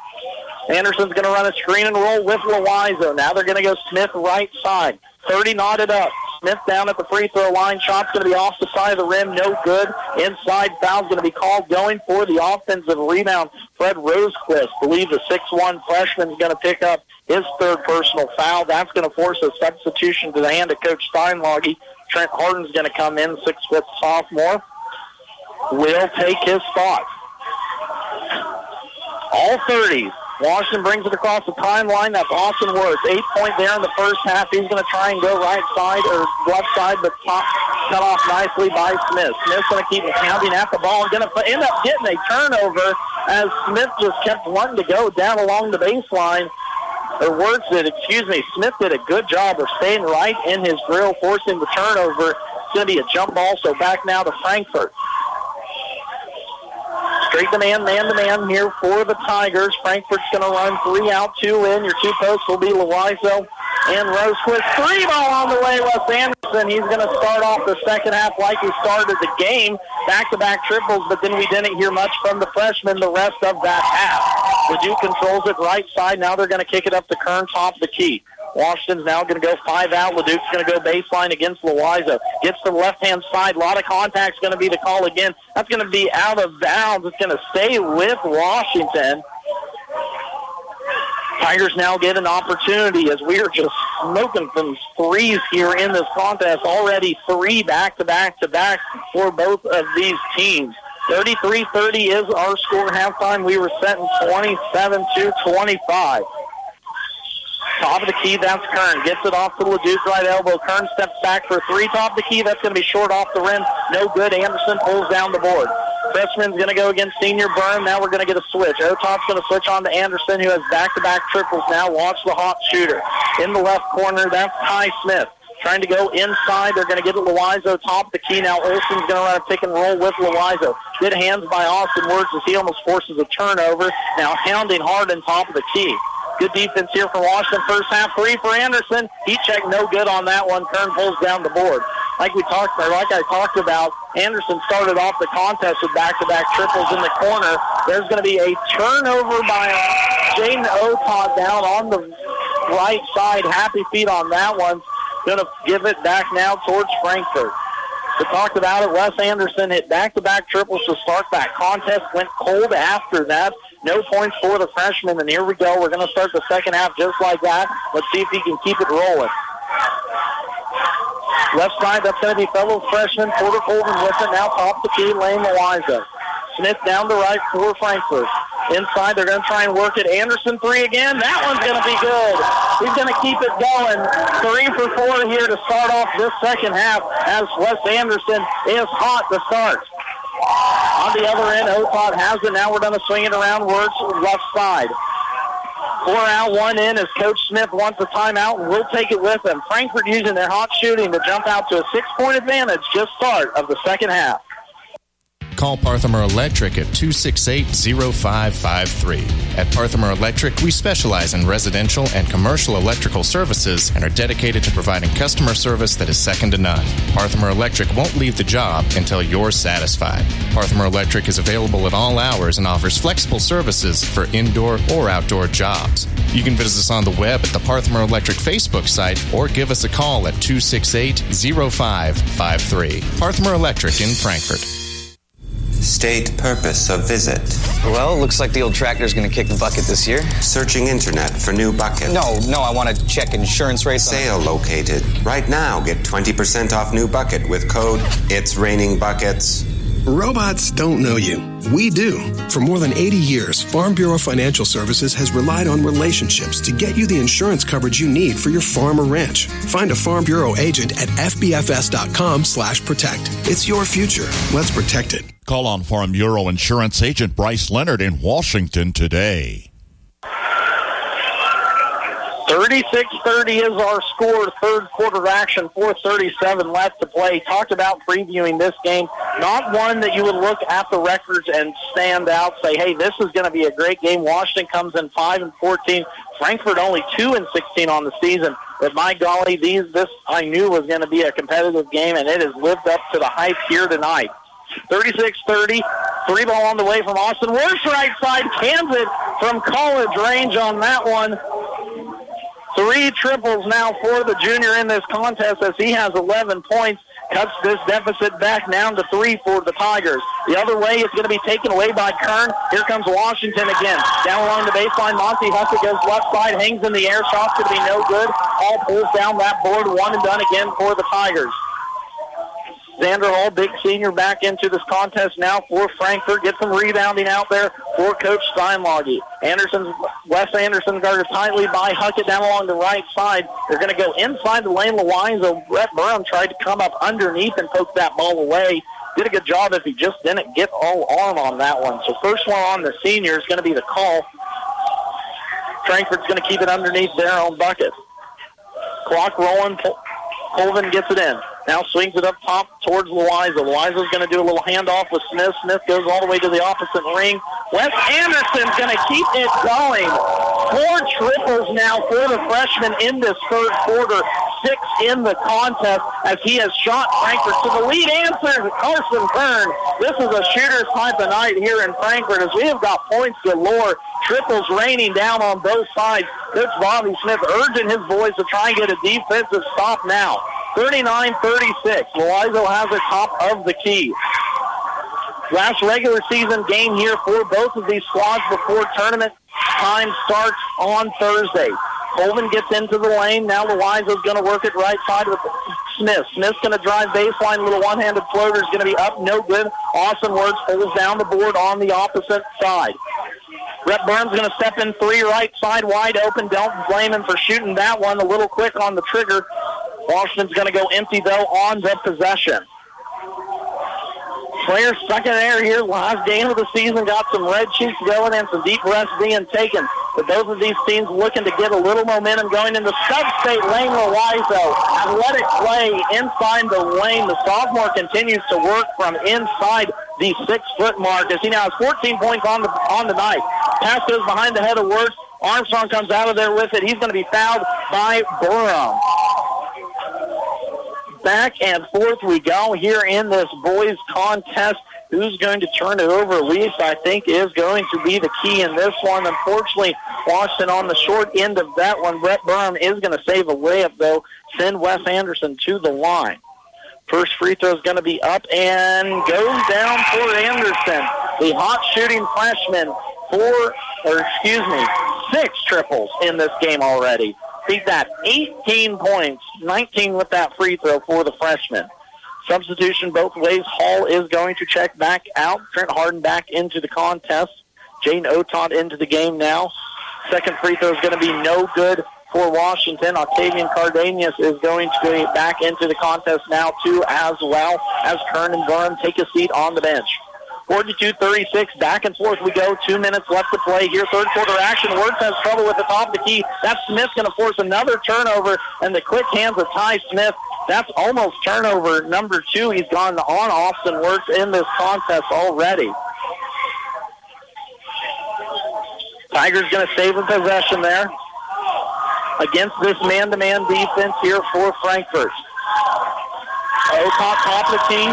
Anderson's going to run a screen and roll with Loizo. Now they're going to go Smith right side. 30 knotted up. Smith down at the free throw line. Shot's going to be off the side of the rim. No good. Inside foul's going to be called. Going for the offensive rebound, Fred Rosequist. Believe the 6'1 freshman is going to pick up his 3rd personal foul. That's going to force a substitution to the hand of Coach Steinlage. Trent Harden's going to come in, 6-foot sophomore. Will take his spot. All 30s. Washington brings it across the timeline. That's Austin Worth. 8-point there in the first half. He's going to try and go right side or left side, but cut off nicely by Smith. Smith's going to keep pounding at the ball and going to end up getting a turnover as Smith just kept wanting to go down along the baseline. Smith did a good job of staying right in his grill, forcing the turnover. It's going to be a jump ball, so back now to Frankfort. Straight to man-to-man here for the Tigers. Frankfort's going to run 3 out, 2 in. Your 2 posts will be Loizo and Rosequist. 3 ball on the way, Wes Anderson. He's going to start off the second half like he started the game. Back-to-back triples, but then we didn't hear much from the freshman the rest of that half. Leduc controls it right side. Now they're going to kick it up to Kern, top of the key. Washington's now going to go 5 out. Leduc's going to go baseline against Loizo. Gets to the left-hand side. A lot of contact's going to be the call again. That's going to be out of bounds. It's going to stay with Washington. Tigers now get an opportunity as we are just smoking some threes here in this contest. Already 3 back-to-back-to-back for both of these teams. 33-30 is our score halftime. We were setting 27-25. Top of the key, that's Kern. Gets it off to Leduc, right elbow. Kern steps back for 3. Top of the key, that's going to be short off the rim. No good. Anderson pulls down the board. Freshman's going to go against senior Byrne. Now we're going to get a switch. Otop's going to switch on to Anderson, who has back-to-back triples now. Watch the hot shooter. In the left corner, that's Ty Smith. Trying to go inside. They're going to get it Loizo, top of the key. Now Olsen's going to run a pick and roll with Loizo. Good hands by Austin Words as he almost forces a turnover. Now hounding hard on top of the key. Good defense here for Washington. First half 3 for Anderson. Heat check no good on that one. Kern pulls down the board. Like I talked about, Anderson started off the contest with back-to-back triples in the corner. There's going to be a turnover by Jaden Otop down on the right side. Happy feet on that one. Going to give it back now towards Frankfort. We talked about it. Wes Anderson hit back-to-back triples to start that contest. Went cold after that. No points for the freshman, and here we go. We're going to start the second half just like that. Let's see if he can keep it rolling. Left side, that's going to be fellow freshman Porter Colvin with it. Now top the key, Lane Loizo. Smith down the right for Frankfort. Inside, they're going to try and work it. Anderson 3 again. That one's going to be good. He's going to keep it going. 3 for 4 here to start off this second half as Wes Anderson is hot to start. On the other end. Othod has it. Now we're going to swing it around Wirtz left side. 4 out, 1 in as Coach Smith wants a timeout, and we'll take it with them. Frankfort using their hot shooting to jump out to a 6-point advantage just start of the second half. Call Parthimer Electric at 268-0553. At Parthimer Electric, we specialize in residential and commercial electrical services and are dedicated to providing customer service that is second to none. Parthimer Electric won't leave the job until you're satisfied. Parthimer Electric is available at all hours and offers flexible services for indoor or outdoor jobs. You can visit us on the web at the Parthimer Electric Facebook site or give us a call at 268-0553. Parthimer Electric in Frankfort. State purpose of visit. Well, it looks like the old tractor's going to kick the bucket this year. Searching internet for new buckets. No, I want to check insurance rates. Sale located. Right now, get 20% off new bucket with code It's Raining Buckets. Robots don't know you. We do. For more than 80 years, Farm Bureau Financial Services has relied on relationships to get you the insurance coverage you need for your farm or ranch. Find a Farm Bureau agent at fbfs.com/protect. It's your future. Let's protect it. Call on Farm Bureau Insurance Agent Bryce Leonard in Washington today. 36-30 is our score. Third quarter action, 4:37 left to play. Talked about previewing this game. Not one that you would look at the records and stand out, say, hey, this is going to be a great game. Washington comes in 5-14. Frankfort only 2-16 on the season. But my golly, this I knew was going to be a competitive game, and it has lived up to the hype here tonight. 36-30, 3-ball on the way from Austin. Wirtz right side, cans it from college range on that one. 3 triples now for the junior in this contest as he has 11 points. Cuts this deficit back down to 3 for the Tigers. The other way, it's going to be taken away by Kern. Here comes Washington again. Down along the baseline, Monty Hussey goes left side, hangs in the air. Shot's going to be no good. All pulls down that board. 1 and done again for the Tigers. Xander Hall, big senior, back into this contest now for Frankfort. Get some rebounding out there for Coach Steinlage. Wes Anderson guarded tightly by Huckett down along the right side. They're going to go inside the lane. Loizo, Brett Burham tried to come up underneath and poke that ball away. Did a good job if he just didn't get all arm on that one. So first one on the senior is going to be the call. Frankfort's going to keep it underneath their own bucket. Clock rolling. Colvin gets it in. Now swings it up top towards Loizo. Loizo's going to do a little handoff with Smith. Smith goes all the way to the opposite ring. Wes Anderson's going to keep it going. 4 triples now for the freshman in this third quarter. 6 in the contest as he has shot Frankfort. So the lead answer is Carson Kern. This is a shooter's type of night here in Frankfort as we have got points galore. Triples raining down on both sides. Coach Bobby Smith urging his boys to try and get a defensive stop now. 39-36. Loizo has it top of the key. Last regular season game here for both of these squads before tournament time starts on Thursday. Colvin gets into the lane. Now Loizo's going to work it right side with Smith. Smith's going to drive baseline. Little one-handed floater is going to be up. No good. Austin Wirtz pulls down the board on the opposite side. Brett Burns going to step in 3 right side wide open. Don't blame him for shooting that one a little quick on the trigger. Washington's going to go empty, though, on the possession. Players stuck in air here. Last game of the season got some red cheeks going and some deep breaths being taken. But both of these teams looking to get a little momentum going in the sub-state lane. Loizo, athletic play inside the lane. The sophomore continues to work from inside the 6-foot mark as he now has 14 points on the night. Pass goes behind the head of Wirtz. Armstrong comes out of there with it. He's going to be fouled by Burham. Back and forth we go here in this boys contest. Who's going to turn it over least, I think, is going to be the key in this one. Unfortunately, Washington on the short end of that one. Brett Burham is going to save a layup, though. Send Wes Anderson to the line. First free throw is going to be up and goes down for Anderson. The hot shooting freshman, 6 triples in this game already. He's got 18 points, 19 with that free throw for the freshman. Substitution both ways. Hall is going to check back out. Trent Harden back into the contest. Jaden Othod into the game now. Second free throw is going to be no good for Washington. Octavian Cardenas is going to be back into the contest now, too, as well as Kern and Burham take a seat on the bench. 42-36. Back and forth we go. 2 minutes left to play here. Third quarter action. Wirtz has trouble with the top of the key. That's Smith going to force another turnover, and the quick hands of Ty Smith. That's almost turnover number 2. He's gone on Austin Wirtz in this contest already. Tigers going to save a possession there against this man-to-man defense here for Frankfort. Top of the key.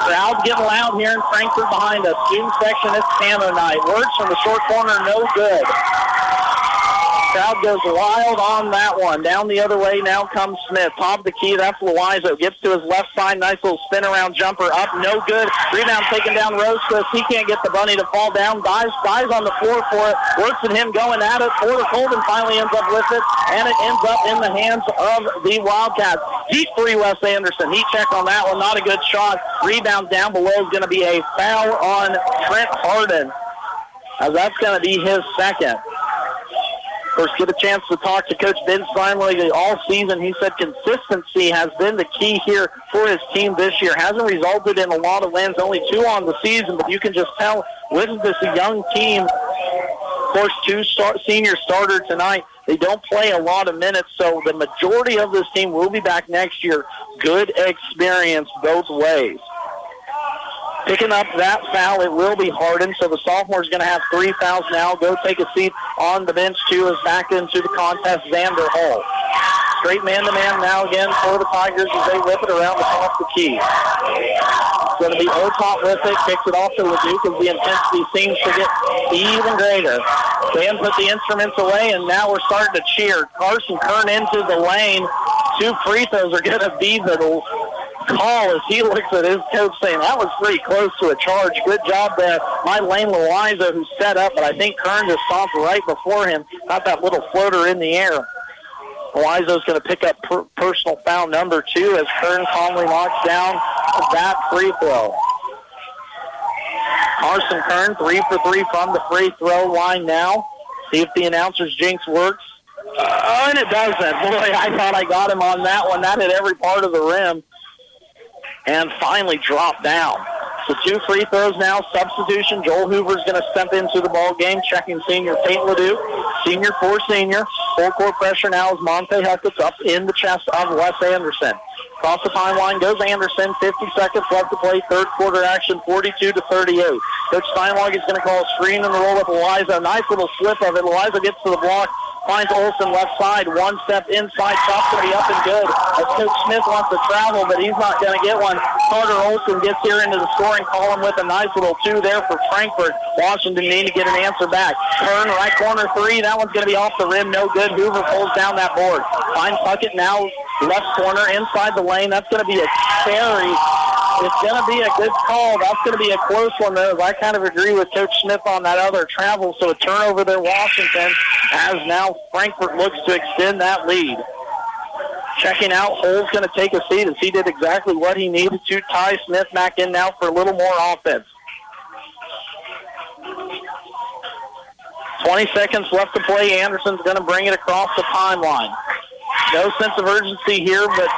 Crowd's getting loud here in Frankfort behind us. Student section, it's Camo night. Wirtz from the short corner, no good. Crowd goes wild on that one. Down the other way, now comes Smith. Top of the key, that's Loizo. Gets to his left side, nice little spin around jumper up, no good. Rebound taken down Rosquist. He can't get the bunny to fall down. Dives on the floor for it. Wirtz and him going at it. Porter Colvin finally ends up with it, and it ends up in the hands of the Wildcats. Deep three, Wes Anderson. Heat check on that one, not a good shot. Rebound down below is going to be a foul on Trent Harden, as that's going to be his second. First, get a chance to talk to Coach Ben Steinweg all season. He said consistency has been the key here for his team this year. Hasn't resulted in a lot of wins, only 2 on the season, but you can just tell with this young team, of course, 2 senior starter tonight, they don't play a lot of minutes, so the majority of this team will be back next year. Good experience both ways. Picking up that foul, it will be Harden, so the sophomore's going to have 3 fouls now. Go take a seat on the bench, too, as back into the contest, Xander Hall. Straight man-to-man now again for the Tigers as they whip it around the top of the key. It's going to be Otop with it, kicks it off to LeDuc as the intensity seems to get even greater. Dan put the instruments away, and now we're starting to cheer. Carson Kern into the lane. 2 free throws are going to be the call as he looks at his coach saying that was pretty close to a charge. Good job there by Lane Loizo, who set up, but I think Kern just stopped right before him. Got that little floater in the air. Loizo's going to pick up personal foul number 2 as Kern calmly knocks down that free throw. Carson Kern 3 for 3 from the free throw line now. See if the announcer's jinx works. And it doesn't. Boy, I thought I got him on that one. That hit every part of the rim and finally dropped down. So 2 free throws now. Substitution. Joel Hoover's going to step into the ball game, checking senior Tate LeDuc. Senior for senior. Full court pressure now as Monte Huckett's up in the chest of Wes Anderson. Across the timeline goes Anderson. 50 seconds left to play. Third quarter action, 42-38. Coach Steinweg is going to call a screen and roll with Loizo. Nice little slip of it. Loizo gets to the block. Finds Olsen left side, 1 step inside, shot's going to be up and good. As Coach Smith wants to travel, but he's not going to get one. Carter Olsen gets here into the scoring column with a nice little 2 there for Frankfort. Washington need to get an answer back. Turn, right corner 3, that one's going to be off the rim, no good. Hoover pulls down that board. Finds Puckett now, left corner, inside the lane. That's going to be a carry. It's going to be a good call. That's going to be a close one, though. I kind of agree with Coach Smith on that other travel. So a turnover there, Washington, as now Frankfort looks to extend that lead. Checking out, Hull's going to take a seat as he did exactly what he needed to. Ty Smith back in now for a little more offense. 20 seconds left to play. Anderson's going to bring it across the timeline. No sense of urgency here, but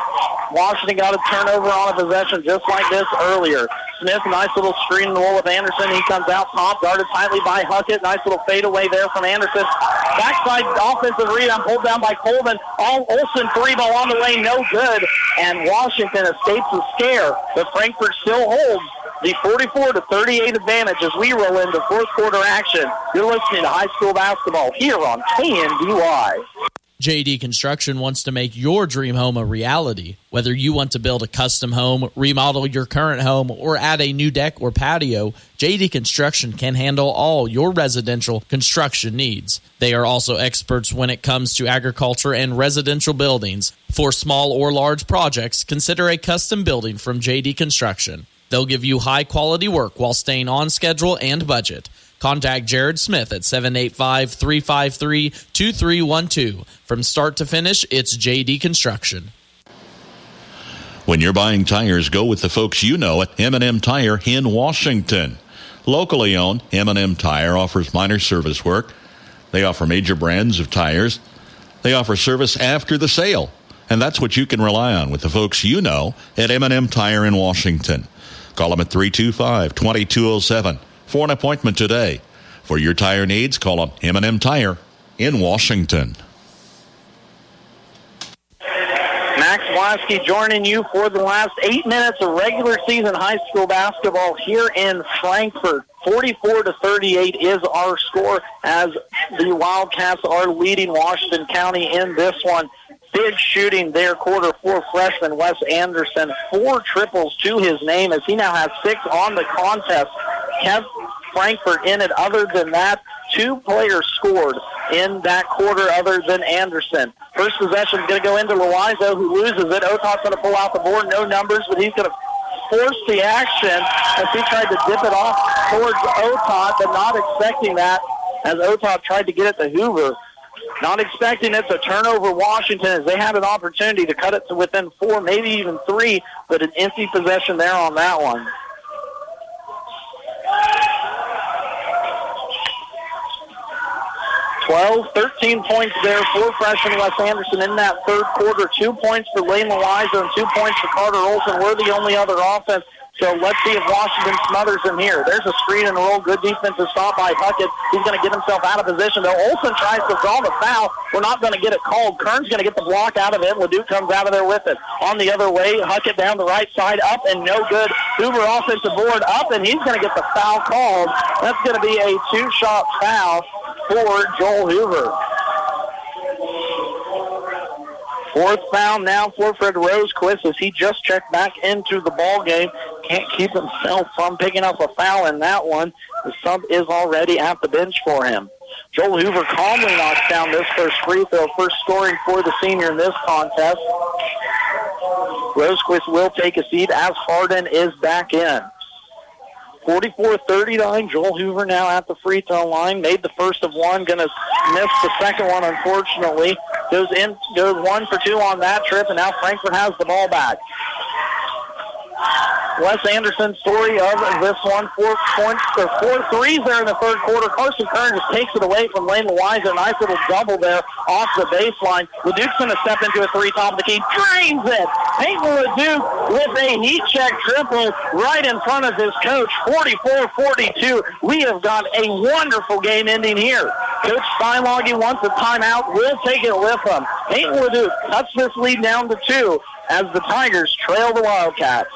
Washington got a turnover on a possession just like this earlier. Smith, nice little screen in the wall with Anderson. He comes out top, guarded tightly by Huckett. Nice little fadeaway there from Anderson. Backside offensive rebound pulled down by Colvin. Olsen 3-ball on the way, no good. And Washington escapes the scare, but Frankfort still holds the 44-38 advantage as we roll into fourth quarter action. You're listening to high school basketball here on KNDY. JD Construction wants to make your dream home a reality. Whether you want to build a custom home, remodel your current home, or add a new deck or patio, JD Construction can handle all your residential construction needs. They are also experts when it comes to agriculture and residential buildings. For small or large projects, consider a custom building from JD Construction. They'll give you high-quality work while staying on schedule and budget. Contact Jared Smith at 785-353-2312. From start to finish, it's JD Construction. When you're buying tires, go with the folks you know at M&M Tire in Washington. Locally owned, M&M Tire offers minor service work. They offer major brands of tires. They offer service after the sale. And that's what you can rely on with the folks you know at M&M Tire in Washington. Call them at 325-2207 for an appointment today. For your tire needs, call them M&M Tire in Washington. Max Blasky joining you for the last 8 minutes of regular season high school basketball here in Frankfort. 44-38 is our score as the Wildcats are leading Washington County in this one. Big shooting there, quarter for freshman Wes Anderson. 4 triples to his name as he now has 6 on the contest. Kept Frankfort in it. Other than that, 2 players scored in that quarter other than Anderson. First possession is going to go into Loizo, who loses it. Otot's going to pull out the board. No numbers, but he's going to force the action as he tried to dip it off towards Otot, but not expecting that as Otot tried to get it to Hoover. Not expecting it to turnover Washington as they had an opportunity to cut it to within 4, maybe even 3, but an empty possession there on that one. 13 points there for freshman Wes Anderson in that third quarter. 2 points for Lane Loizo and 2 points for Carter Olson. We're the only other offense. So let's see if Washington smothers him here. There's a screen and roll. Good defensive stop by Huckett. He's going to get himself out of position, though. Olson tries to draw the foul. We're not going to get it called. Kern's going to get the block out of it. Leduc comes out of there with it. On the other way, Huckett down the right side, up and no good. Hoover offensive board up, and he's going to get the foul called. That's going to be a 2-shot foul for Joel Hoover. 4th foul now for Fred Rosequist as he just checked back into the ball game. Can't keep himself from picking up a foul in that one. The sub is already at the bench for him. Joel Hoover calmly knocks down this first free throw, first scoring for the senior in this contest. Rosequist will take a seat as Harden is back in. 44-39, Joel Hoover now at the free throw line. Made the first of one, going to miss the second one, unfortunately. Goes 1 for 2 on that trip, and now Frankfort has the ball back. Wes Anderson's story of this one, 4 points, or 4 threes there in the third quarter. Carson Kern just takes it away from Lane Loizo. Nice little double there off the baseline. Leduc's going to step into a 3 top of the key. Drains it! Peyton Leduc with a heat check triple right in front of his coach. 44-42. We have got a wonderful game ending here. Coach Steinlage wants a timeout. We'll take it with him. Peyton Leduc cuts this lead down to 2 as the Tigers trail the Wildcats.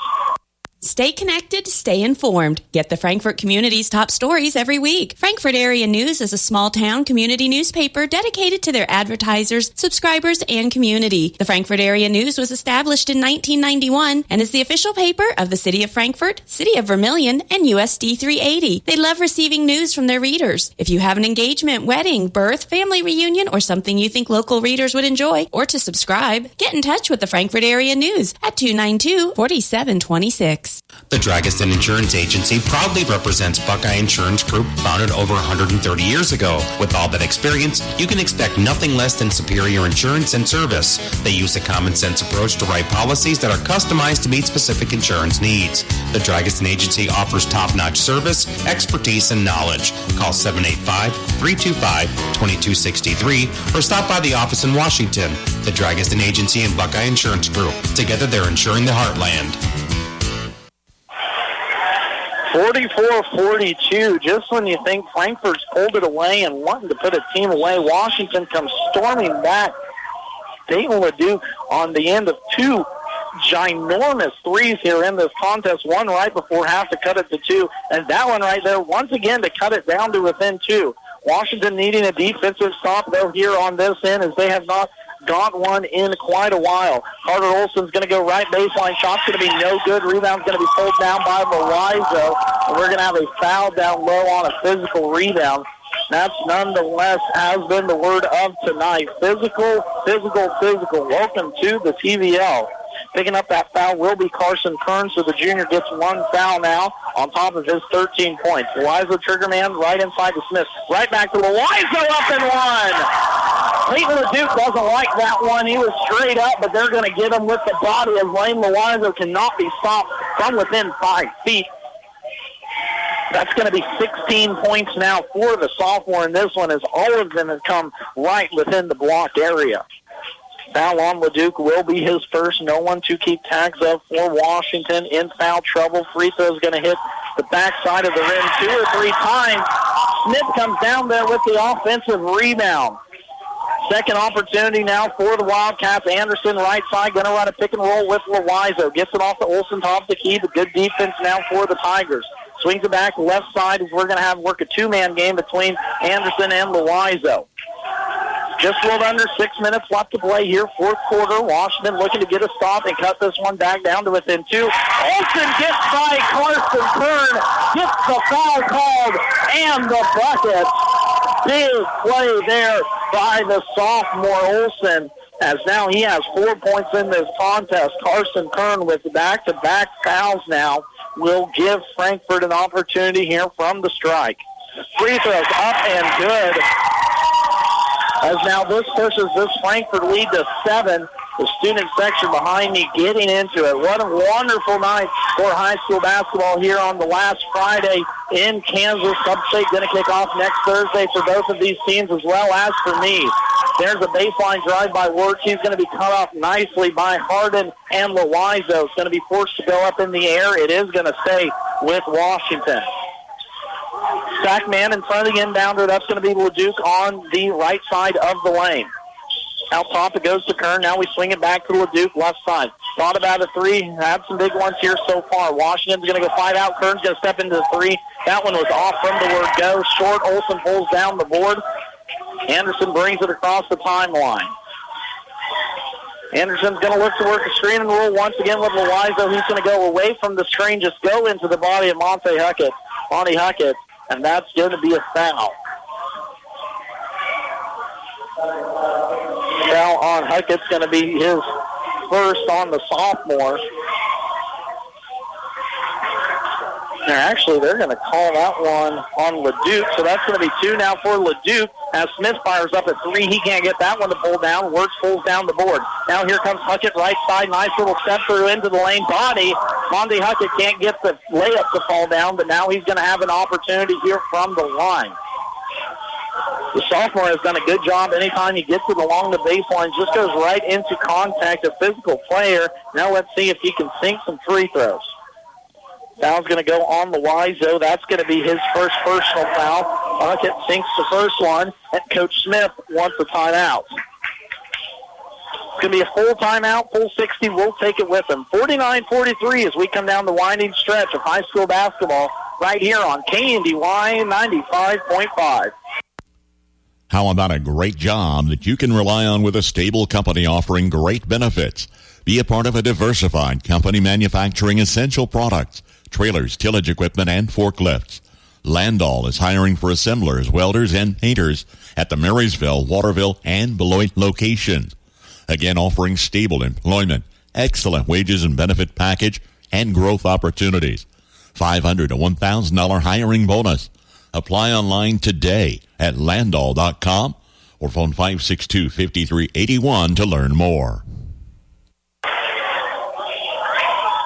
Stay connected, stay informed. Get the Frankfort community's top stories every week. Frankfort Area News is a small-town community newspaper dedicated to their advertisers, subscribers, and community. The Frankfort Area News was established in 1991 and is the official paper of the City of Frankfort, City of Vermilion, and USD 380. They love receiving news from their readers. If you have an engagement, wedding, birth, family reunion, or something you think local readers would enjoy, or to subscribe, get in touch with the Frankfort Area News at 292-4726. The Dragiston Insurance Agency proudly represents Buckeye Insurance Group, founded over 130 years ago. With all that experience, you can expect nothing less than superior insurance and service. They use a common-sense approach to write policies that are customized to meet specific insurance needs. The Dragiston Agency offers top-notch service, expertise, and knowledge. Call 785-325-2263 or stop by the office in Washington. The Dragiston Agency and Buckeye Insurance Group. Together, they're insuring the heartland. 44-42, just when you think Frankfurt's pulled it away and wanting to put a team away, Washington comes storming back. Dayton Leduc on the end of 2 ginormous threes here in this contest, one right before half to cut it to 2, and that one right there once again to cut it down to within 2. Washington needing a defensive stop, though, here on this end as they have not got one in quite a while. Carter Olson's going to go right baseline. Shot's going to be no good. Rebound's going to be pulled down by Loizo. And we're going to have a foul down low on a physical rebound. That's nonetheless has been the word of tonight. Physical, physical, physical. Welcome to the TVL. Picking up that foul will be Carson Kern, so the junior gets 1 foul now on top of his 13 points. Loizo triggerman right inside to Smith. Right back to Loizo, up and 1. Clayton Leduc doesn't like that one. He was straight up, but they're going to get him with the body as Lane Loizo cannot be stopped from within 5 feet. That's going to be 16 points now for the sophomore in this one as all of them have come right within the block area. Foul on LeDuc will be his first. No one to keep tags of for Washington in foul trouble. Free throw is going to hit the backside of the rim 2 or 3 times. Smith comes down there with the offensive rebound. Second opportunity now for the Wildcats. Anderson, right side, going to run a pick and roll with Loizo. Gets it off to Olsen, top of the key, but good defense now for the Tigers. Swings it back left side as we're going to have work a two-man game between Anderson and Loizo. Just a little under 6 minutes left to play here, fourth quarter. Washington looking to get a stop and cut this one back down to within 2. Olsen gets by Carson Kern, gets the foul called, and the bucket. Big play there by the sophomore Olsen, as now he has 4 points in this contest. Carson Kern with back-to-back fouls now will give Frankfort an opportunity here from the strike. Free throws up and good. As now this pushes this Frankfort lead to 7. The student section behind me getting into it. What a wonderful night for high school basketball here on the last Friday in Kansas. Sub-State going to kick off next Thursday for both of these teams as well as for me. There's a baseline drive by Wirtz. He's going to be cut off nicely by Hardin and Loizo. It's going to be forced to go up in the air. It is going to stay with Washington. Sack man in front of the inbounder. That's going to be LeDuc on the right side of the lane. Out top it goes to Kern. Now we swing it back to LeDuc, left side. Thought about a 3. Had some big ones here so far. Washington's going to go 5 out. Kern's going to step into the 3. That one was off from the word go. Short. Olsen pulls down the board. Anderson brings it across the timeline. Anderson's going to look to work a screen and roll once again with Loizo. He's going to go away from the screen, just go into the body of Monty Huckett, and that's going to be a foul. Foul on Huckett's going to be his first on the sophomore. They're going to call that one on LeDuc, so that's going to be 2 now for LeDuc. As Smith fires up at 3, he can't get that one to pull down. Wirtz pulls down the board. Now here comes Huckett, right side. Nice little step through into the lane body. Monty Huckett can't get the layup to fall down, but now he's going to have an opportunity here from the line. The sophomore has done a good job. Anytime he gets it along the baseline, just goes right into contact, a physical player. Now let's see if he can sink some free throws. Foul's going to go on Loizo. That's going to be his first personal foul. Huckett sinks the first one, and Coach Smith wants a timeout. It's going to be a full timeout, full 60. We'll take it with him. 49-43 as we come down the winding stretch of high school basketball right here on KNDY 95.5. How about a great job that you can rely on with a stable company offering great benefits? Be a part of a diversified company manufacturing essential products, trailers, tillage equipment, and forklifts. Landall is hiring for assemblers, welders, and painters at the Marysville, Waterville, and Beloit locations. Again, offering stable employment, excellent wages and benefit package, and growth opportunities. $500 to $1,000 hiring bonus. Apply online today at Landall.com or phone 562-5381 to learn more.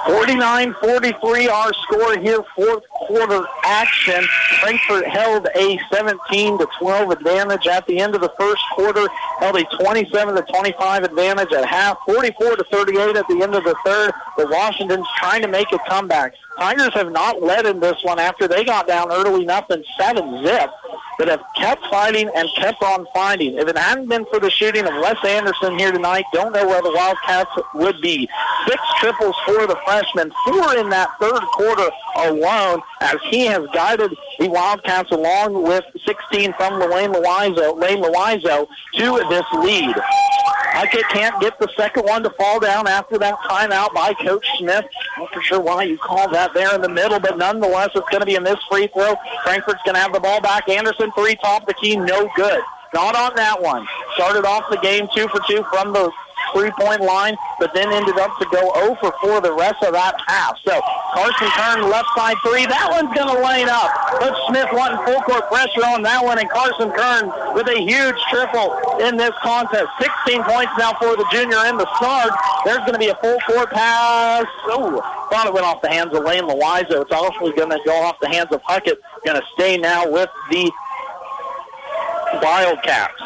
49-43 our score here, fourth quarter action. Frankfort held a 17-12 advantage at the end of the first quarter, held a 27-25 advantage at half, 44-38 at the end of the third. But Washington's trying to make a comeback. Tigers have not led in this one after they got down early, 7-0, but have kept fighting and kept on fighting. If it hadn't been for the shooting of Wes Anderson here tonight, don't know where the Wildcats would be. 6 triples for the freshman, 4 in that third quarter alone, as he has guided the Wildcats along with 16 from Lane Loizo to this lead. Huckett can't get the second one to fall down after that timeout by Coach Smith. Not for sure why you call that there in the middle, but nonetheless, it's going to be a missed free throw. Frankfort's going to have the ball back. Anderson, 3, top the key, no good. Not on that one. Started off the game 2 for 2 from the three-point line, but then ended up to go 0 for 4 the rest of that half. So Carson Kern, left side 3. That one's going to lane up. Coach Smith wanting full court pressure on that one, and Carson Kern with a huge triple in this contest. 16 points now for the junior in the start. There's going to be a full court pass. Oh, thought it went off the hands of Lane Loizo. It's also going to go off the hands of Huckett. Going to stay now with the Wildcats.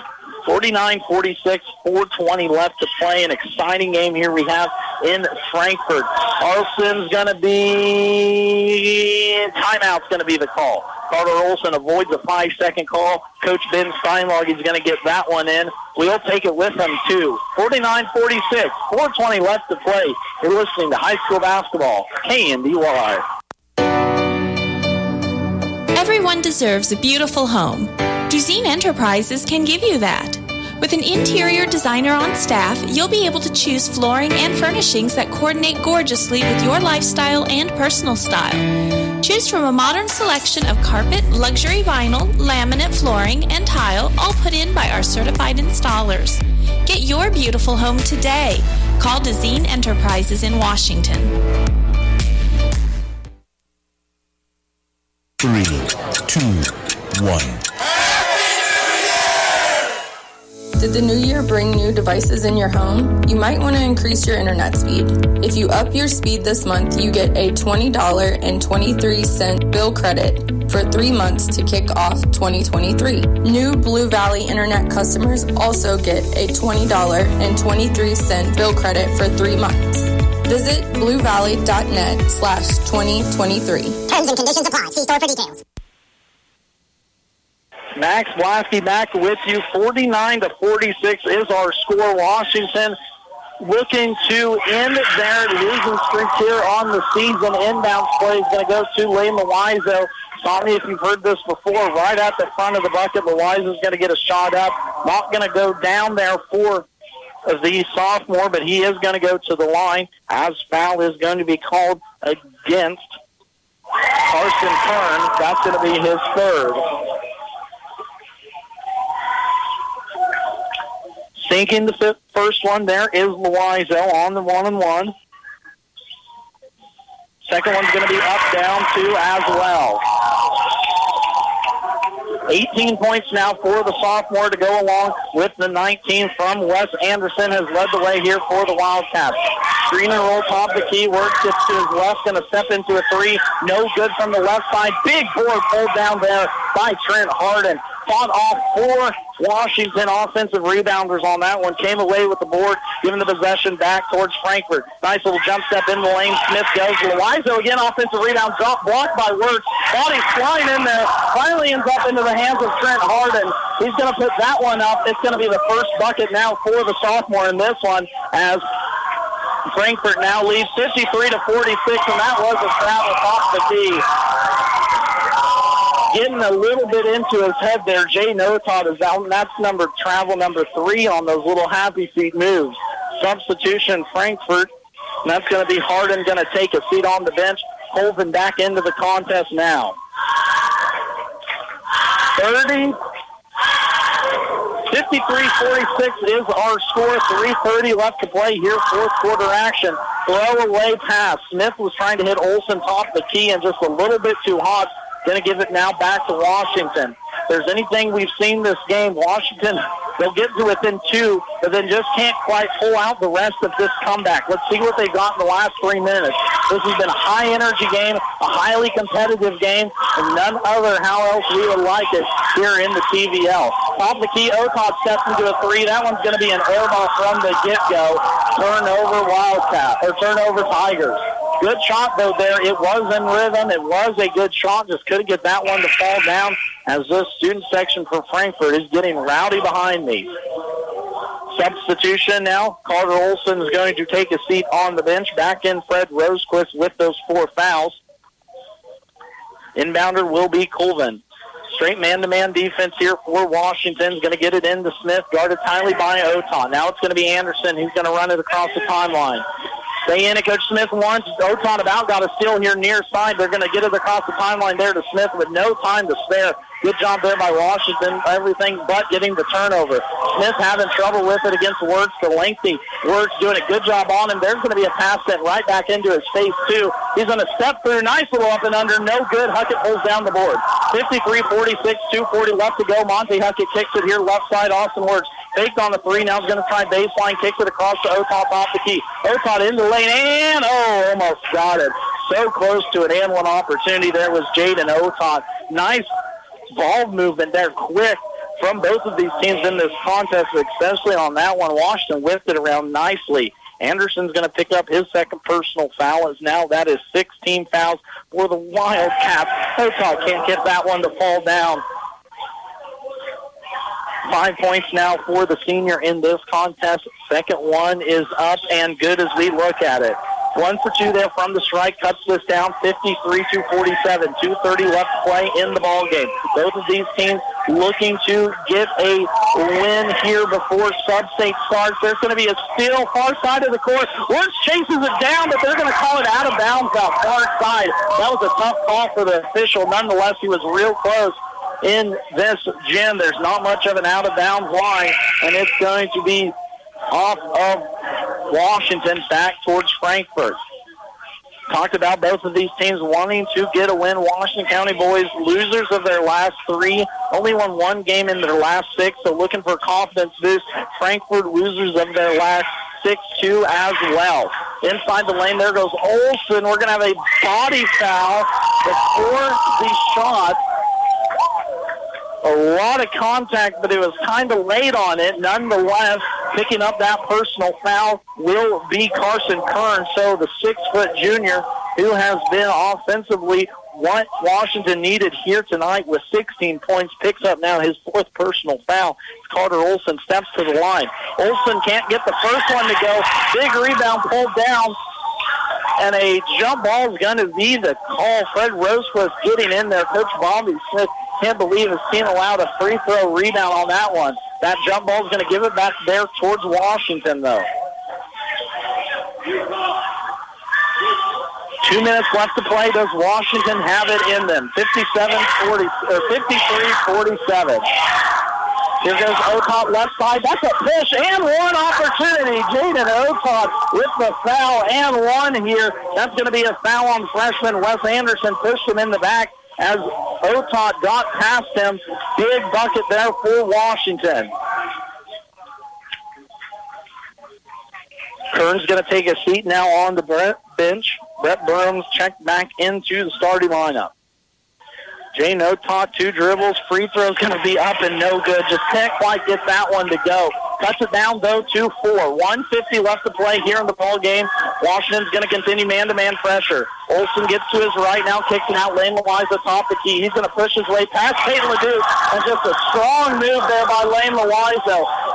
49-46, 4:20 left to play. An exciting game here we have in Frankfort. Olsen's going to be... Timeout's going to be the call. Carter Olsen avoids a 5-second call. Coach Ben Steinlog is going to get that one in. We'll take it with him, too. 49-46, 4:20 left to play. You're listening to high school basketball, KNDY. Everyone deserves a beautiful home. Duzine Enterprises can give you that. With an interior designer on staff, you'll be able to choose flooring and furnishings that coordinate gorgeously with your lifestyle and personal style. Choose from a modern selection of carpet, luxury vinyl, laminate flooring, and tile, all put in by our certified installers. Get your beautiful home today. Call Duzine Enterprises in Washington. 3, 2, 1. Did the new year bring new devices in your home? You might want to increase your internet speed. If you up your speed this month, you get a $20.23 bill credit for 3 months to kick off 2023. New Blue Valley Internet customers also get a $20.23 bill credit for 3 months. Visit bluevalley.net/2023. Terms and conditions apply. See store for details. Max Blasky back with you. 49-46 is our score. Washington looking to end their losing streak here on the season. Inbounds play is going to go to Lane Loizo. Tommy, if you've heard this before, right at the front of the bucket, Loizo's going to get a shot up. Not going to go down there for the sophomore, but he is going to go to the line as foul is going to be called against Carson Kern. That's going to be his third. Sinking the first one there is Loizo on the 1-and-1. Second one's going to be up, down, 2 as well. 18 points now for the sophomore to go along with the 19 from Wes Anderson has led the way here for the Wildcats. Screen and roll top the key. Works it to his left. Going to step into a 3. No good from the left side. Big board pulled down there by Trent Harden. Fought off 4 Washington offensive rebounders on that one. Came away with the board, giving the possession back towards Frankfort. Nice little jump step in the lane. Smith goes. Loizo again, offensive rebound. Drop blocked by Wirtz. Body's flying in there. Finally ends up into the hands of Trent Harden. He's going to put that one up. It's going to be the first bucket now for the sophomore in this one as Frankfort now leads 53-46, and that was a travel off the key. Getting a little bit into his head there. Jay Notot is out, and that's travel number 3 on those little happy feet moves. Substitution, Frankfort, and that's going to be Harden going to take a seat on the bench. Colvin back into the contest now. 53-46 is our score. 3:30 left to play here, fourth quarter action. Throwaway pass. Smith was trying to hit Olsen top the key and just a little bit too hot. Going to give it now back to Washington. If there's anything we've seen this game, Washington, they'll get to within 2, but then just can't quite pull out the rest of this comeback. Let's see what they got in the last 3 minutes. This has been a high-energy game, a highly competitive game, and none other how else we would like it here in the TVL. Top the key, Otot steps into a 3. That one's going to be an air ball from the get-go. Turnover turnover Tigers. Good shot, though, there. It was in rhythm. It was a good shot. Just couldn't get that one to fall down as this student section for Frankfort is getting rowdy behind me. Substitution now. Carter Olsen is going to take a seat on the bench. Back in Fred Rosequist with those 4 fouls. Inbounder will be Colvin. Straight man-to-man defense here for Washington. Going to get it into Smith, guarded tightly by Oton. Now it's going to be Anderson who's going to run it across the timeline. Stay in it, Coach Smith wants. Oton about got a steal here near side. They're going to get it across the timeline there to Smith with no time to spare. Good job there by Washington. Everything but getting the turnover. Smith having trouble with it against Wirtz. The lengthy Wirtz doing a good job on him. There's going to be a pass sent right back into his face, too. He's going to step through. Nice little up and under. No good. Huckett pulls down the board. 53-46, 2:40 left to go. Monte Huckett kicks it here left side. Austin Wirtz faked on the 3. Now he's going to try baseline. Kicks it across to Otot off the key. Otot in the lane. And, almost got it. So close to an and one opportunity. There was Jaden Otot. Nice ball movement there, quick from both of these teams in this contest, especially on that one. Washington whipped it around nicely. Anderson's going to pick up his second personal foul, as now that is 16 fouls for the Wildcats. Otok can't get that one to fall down. 5 points now for the senior in this contest. Second one is up and good as we look at it. 1 for 2 there from the strike, cuts this down 53-47. 2:30 left to play in the ball game. Both of these teams looking to get a win here before sub-state starts. There's going to be a steal far side of the court. Woods chases it down, but they're going to call it out of bounds out far side. That was a tough call for the official. Nonetheless, he was real close in this gym. There's not much of an out-of-bounds line, and it's going to be off of Washington back towards Frankfort. Talked about both of these teams wanting to get a win. Washington County boys, losers of their last 3, only won 1 game in their last 6, so looking for a confidence boost. Frankfort, losers of their last 6 too as well. Inside the lane, there goes Olsen. We're going to have a body foul before the shot. A lot of contact, but it was kind of late on it. Nonetheless, picking up that personal foul will be Carson Kern. So the 6-foot junior, who has been offensively what Washington needed here tonight with 16 points, picks up now his 4th personal foul. Carter Olsen steps to the line. Olsen can't get the first one to go. Big rebound pulled down. And a jump ball is going to be the call. Fred Rose was getting in there. Coach Bobby Smith can't believe his team allowed a free throw rebound on that one. That jump ball is going to give it back there towards Washington, though. 2 minutes left to play. Does Washington have it in them? 53-47. Here goes Otot left side. That's a push and one opportunity. Jaden Otot with the foul and one here. That's going to be a foul on freshman Wes Anderson. Pushed him in the back as Otot got past him. Big bucket there for Washington. Kern's going to take a seat now on the bench. Brett Burns checked back into the starting lineup. Jane Otot, 2 dribbles. Free throw's going to be up and no good. Just can't quite get that one to go. Cuts it down, though, 2-4. 1:50 left to play here in the ball game. Washington's going to continue man-to-man pressure. Olsen gets to his right now, kicks it out. Lane Lewis atop the key. He's going to push his way past Peyton Leduc, and just a strong move there by Lane Lewis.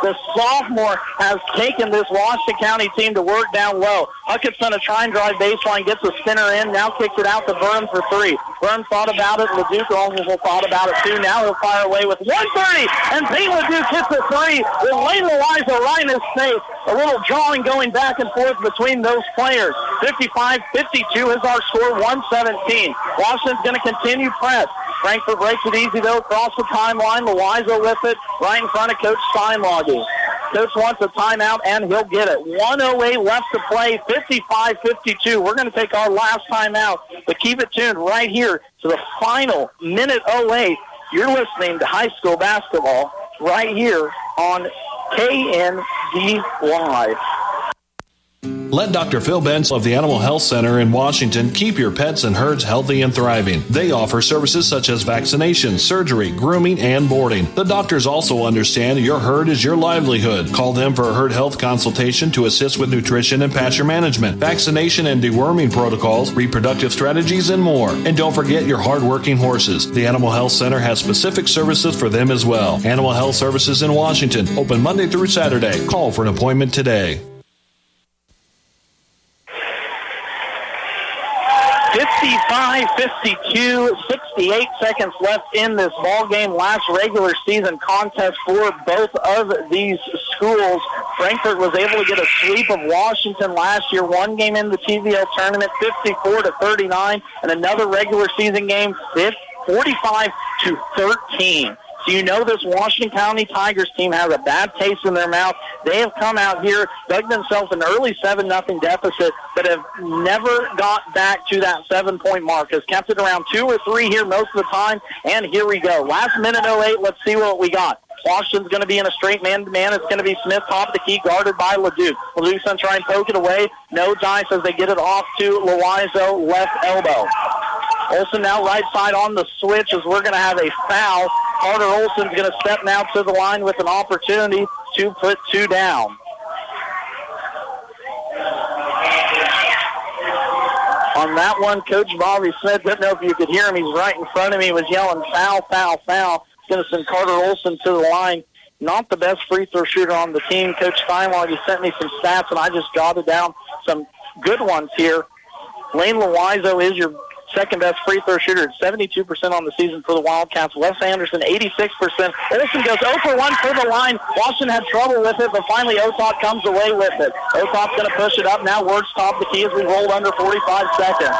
The sophomore has taken this Washington County team to work down low. Huckett's going to try and drive baseline, gets a spinner in, now kicks it out to Burns for 3. Burns thought about it. Leduc also thought about it, too. Now he'll fire away with 1:30, and Peyton Leduc hits a 3 with Lane Lewis right in his face. A little drawing going back and forth between those players. 55-52 is our score, 117. Washington's going to continue press. Frankfort breaks it easy, though, across the timeline. Loizo with it right in front of Coach Steinlage. Coach wants a timeout, and he'll get it. 1:08 left to play, 55-52. We're going to take our last timeout, but keep it tuned right here to the final minute 08. You're listening to high school basketball right here on KNDY. Let Dr. Phil Bentz of the Animal Health Center in Washington keep your pets and herds healthy and thriving. They offer services such as vaccination, surgery, grooming, and boarding. The doctors also understand your herd is your livelihood. Call them for a herd health consultation to assist with nutrition and pasture management, vaccination and deworming protocols, reproductive strategies, and more. And don't forget your hard-working horses. The Animal Health Center has specific services for them as well. Animal Health Services in Washington, open Monday through Saturday. Call for an appointment today. 55-52, 68 seconds left in this ball game. Last regular season contest for both of these schools. Frankfort was able to get a sweep of Washington last year. One game in the TVL tournament, 54-39, and another regular season game, 45-13. So you know this Washington County Tigers team has a bad taste in their mouth. They have come out here, dug themselves an early 7-0 deficit, but have never got back to that 7-point mark. Has kept it around 2 or 3 here most of the time, and here we go. Last minute 08, let's see what we got. Washington's going to be in a straight man-to-man. It's going to be Smith top of the key, guarded by Leduc. Leduc's going to try and poke it away. No dice as they get it off to Loizo, left elbow. Olsen now right side on the switch as we're going to have a foul Carter Olson's going to step now to the line with an opportunity to put 2 down. On that one, Coach Bobby Smith, didn't know if you could hear him. He's right in front of me. He was yelling, foul, foul, foul. He's going to send Carter Olson to the line. Not the best free throw shooter on the team. Coach Steinwald, he sent me some stats, and I just jotted down some good ones here. Lane Loizo is your second-best free throw shooter at 72% on the season for the Wildcats. Wes Anderson, 86%. Olsen goes 0 for 1 for the line. Washington had trouble with it, but finally Otot comes away with it. Otot's going to push it up. Now Wertz top the key as we rolled under 45 seconds.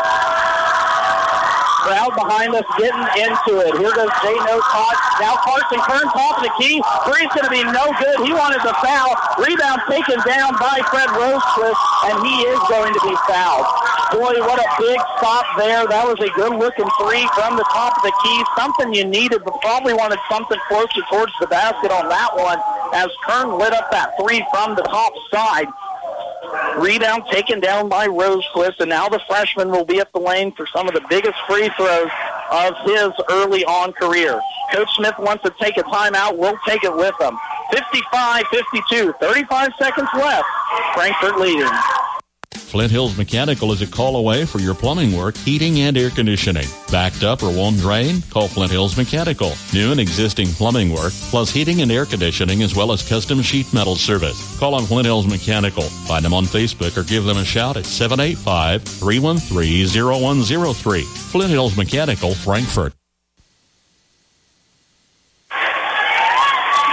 Crowd behind us getting into it. Here goes Jayden Otot. Now Carson Kern top of the key. Three's going to be no good. He wanted the foul. Rebound taken down by Fred Rosecliffe, and he is going to be fouled. Boy, what a big stop there. That was a good-looking three from the top of the key. Something you needed, but probably wanted something closer towards the basket on that one as Kern lit up that three from the top side. Rebound taken down by Rosecliffe, and now the freshman will be at the lane for some of the biggest free throws of his early on career. Coach Smith wants to take a timeout. We'll take it with him. 55-52, 35 seconds left. Frankfort leading. Flint Hills Mechanical is a call away for your plumbing work, heating, and air conditioning. Backed up or won't drain? Call Flint Hills Mechanical. New and existing plumbing work, plus heating and air conditioning, as well as custom sheet metal service. Call on Flint Hills Mechanical. Find them on Facebook or give them a shout at 785-313-0103. Flint Hills Mechanical, Frankfort.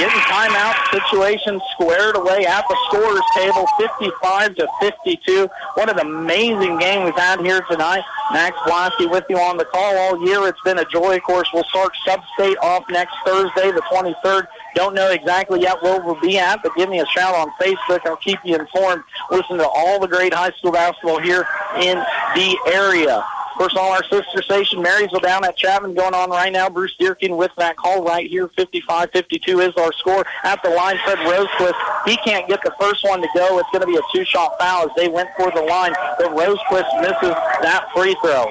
Getting timeout situation squared away at the scorer's table, 55-52. What an amazing game we've had here tonight. Max Blasky with you on the call all year. It's been a joy. Of course, we'll start Sub-State off next Thursday, the 23rd. Don't know exactly yet where we'll be at, but give me a shout on Facebook. I'll keep you informed. Listen to all the great high school basketball here in the area. Of course, all our sister station, Marysville down at Chapman going on right now. Bruce Dierkin with that call right here. 55-52 is our score. At the line, Fred Rosecliffe. He can't get the first one to go. It's going to be a two-shot foul as they went for the line, but Rosecliffe misses that free throw.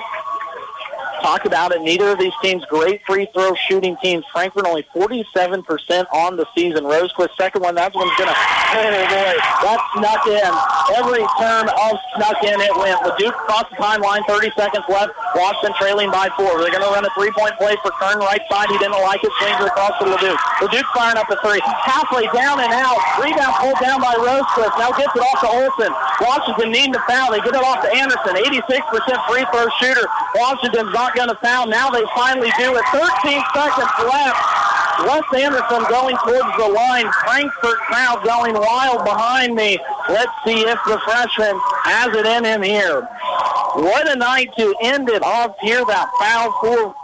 Talk about it. Neither of these teams great free throw shooting teams. Frankfort only 47% on the season. Rosecliffe's second one, that one's going to, oh boy, that snuck in. Every turn of snuck in, it went. LeDuc across the timeline, 30 seconds left. Washington trailing by 4. They're going to run a three-point play for Kern, right side. He didn't like it, swings it across to LeDuc. LeDuc firing up a three. Halfway down and out. Rebound pulled down by Rosecliffe. Now gets it off to Olsen. Washington needing to foul. They get it off to Anderson. 86% free throw shooter. Washington's not going to foul. Now they finally do it. 13 seconds left. Wes Anderson going towards the line. Frankfort crowd going wild behind me. Let's see if the freshman has it in him here. What a night to end it off here. That foul for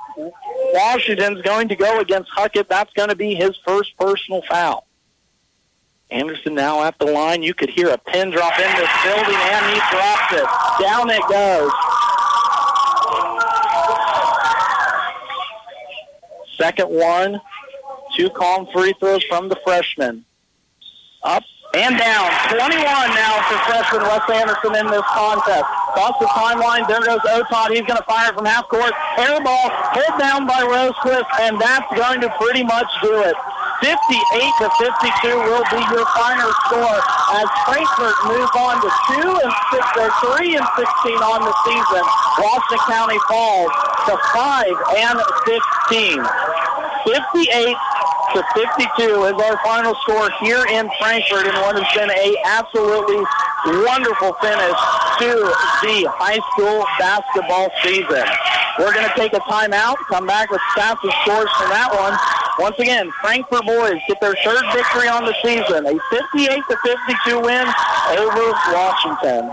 Washington's going to go against Huckett. That's going to be his first personal foul. Anderson now at the line. You could hear a pin drop in this building, and he drops it. Down it goes. Second one. 2 calm free throws from the freshman. Up and down. 21 now for freshman Wes Anderson in this contest. Across the timeline, there goes Otot. He's going to fire from half court. Air ball pulled down by Rosecliffe, and that's going to pretty much do it. 58-52 will be your final score as Frankfort moves on to 3-16 on the season. Washington County falls to 5-15. 58-52 is our final score here in Frankfort in what has been a absolutely wonderful finish to the high school basketball season. We're going to take a timeout, come back with stats and scores from that one. Once again, Frankfort boys get their third victory on the season, a 58-52 win over Washington.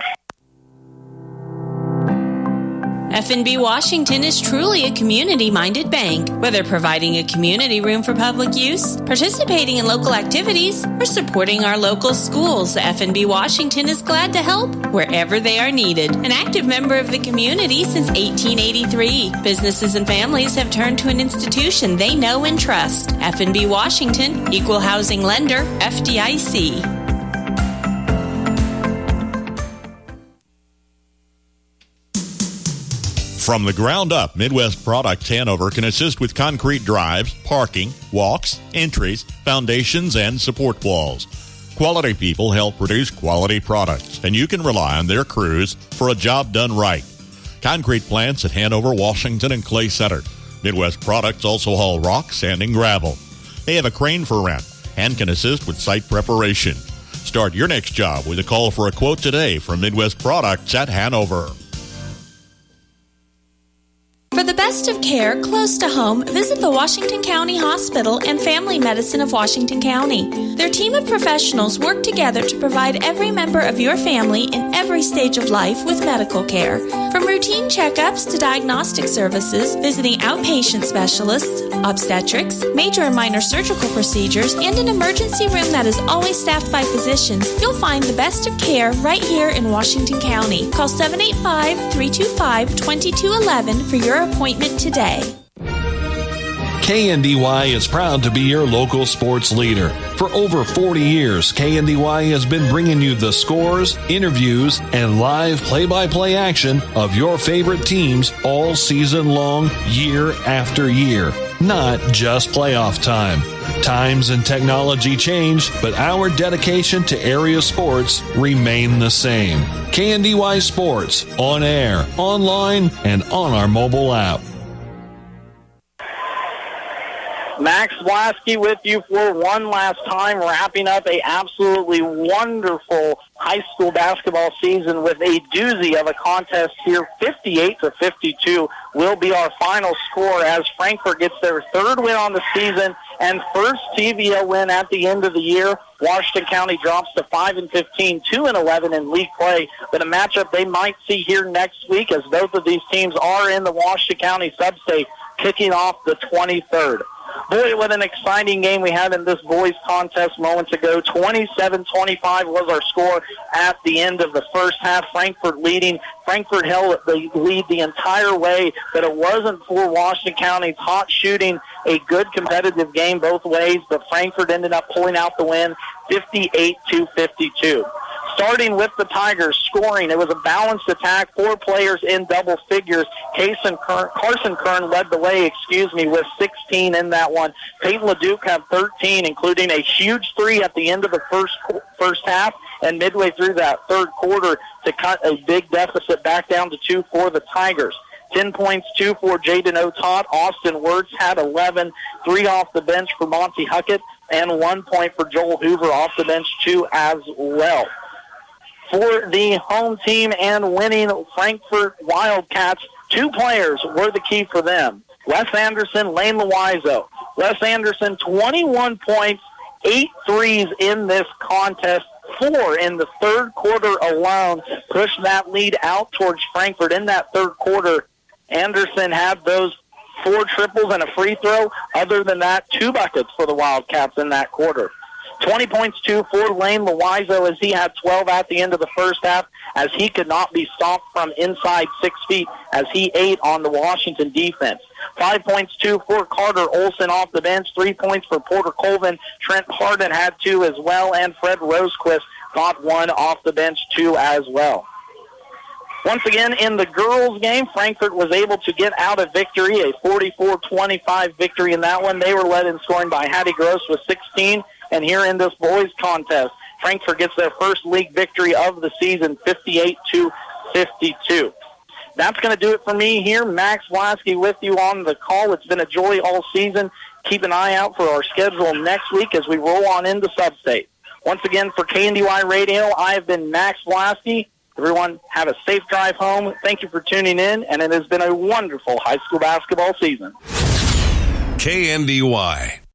FNB Washington is truly a community-minded bank. Whether providing a community room for public use, participating in local activities, or supporting our local schools, FNB Washington is glad to help wherever they are needed. An active member of the community since 1883, businesses and families have turned to an institution they know and trust. FNB Washington, Equal Housing Lender, FDIC. From the ground up, Midwest Products Hanover can assist with concrete drives, parking, walks, entries, foundations, and support walls. Quality people help produce quality products, and you can rely on their crews for a job done right. Concrete plants at Hanover, Washington, and Clay Center. Midwest Products also haul rock, sand, and gravel. They have a crane for rent and can assist with site preparation. Start your next job with a call for a quote today from Midwest Products at Hanover. For the best of care close to home, visit the Washington County Hospital and Family Medicine of Washington County. Their team of professionals work together to provide every member of your family in every stage of life with medical care. From routine checkups to diagnostic services, visiting outpatient specialists, obstetrics, major and minor surgical procedures, and an emergency room that is always staffed by physicians, you'll find the best of care right here in Washington County. Call 785-325-2211 for your appointment today. KNDY is proud to be your local sports leader. For over 40 years, KNDY has been bringing you the scores, interviews, and live play-by-play action of your favorite teams all season long, year after year. Not just playoff time. Times and technology change, but our dedication to area sports remain the same. KNDY Sports, on air, online, and on our mobile app. Max Blasky with you for one last time, wrapping up a absolutely wonderful high school basketball season with a doozy of a contest here. 58-52 will be our final score as Frankfort gets their third win on the season and first TVL win at the end of the year. Washington County drops to 5-15, 2-11 in league play, but a matchup they might see here next week as both of these teams are in the Washington County sub-state, kicking off the 23rd. Boy, what an exciting game we had in this boys contest moments ago. 27-25 was our score at the end of the first half. Frankfort leading. Frankfort held the lead the entire way, but it wasn't for Washington County's hot shooting. A good competitive game both ways, but Frankfort ended up pulling out the win 58-52. Starting with the Tigers scoring, it was a balanced attack, 4 players in double figures. Carson Kern led the way, with 16 in that one. Peyton LeDuc had 13, including a huge 3 at the end of the first half, and midway through that third quarter to cut a big deficit back down to 2 for the Tigers. 10 points, 2 for Jaden O'Tott. Austin Wirtz had 11, 3 off the bench for Monty Huckett, and 1 point for Joel Hoover off the bench, 2 as well. For the home team and winning Frankfort Wildcats, 2 players were the key for them. Wes Anderson, Lane Loizo. Wes Anderson, 21 points, 8 threes in this contest, 4 in the third quarter alone, pushed that lead out towards Frankfort. In that third quarter, Anderson had those 4 triples and a free throw. Other than that, 2 buckets for the Wildcats in that quarter. 20 points, 2 for Lane Loizo as he had 12 at the end of the first half as he could not be stopped from inside 6 feet as he ate on the Washington defense. 5 points, 2 for Carter Olson off the bench, 3 points for Porter Colvin. Trent Harden had 2 as well, and Fred Rosequist got 1 off the bench, 2 as well. Once again, in the girls' game, Frankfort was able to get out a victory, a 44-25 victory in that one. They were led in scoring by Hattie Gross with 16. And here in this boys contest, Frankfort gets their first league victory of the season, 58-52. That's going to do it for me here. Max Blasky with you on the call. It's been a joy all season. Keep an eye out for our schedule next week as we roll on into Sub-State. Once again, for KNDY Radio, I have been Max Blasky. Everyone, have a safe drive home. Thank you for tuning in, and it has been a wonderful high school basketball season. KNDY.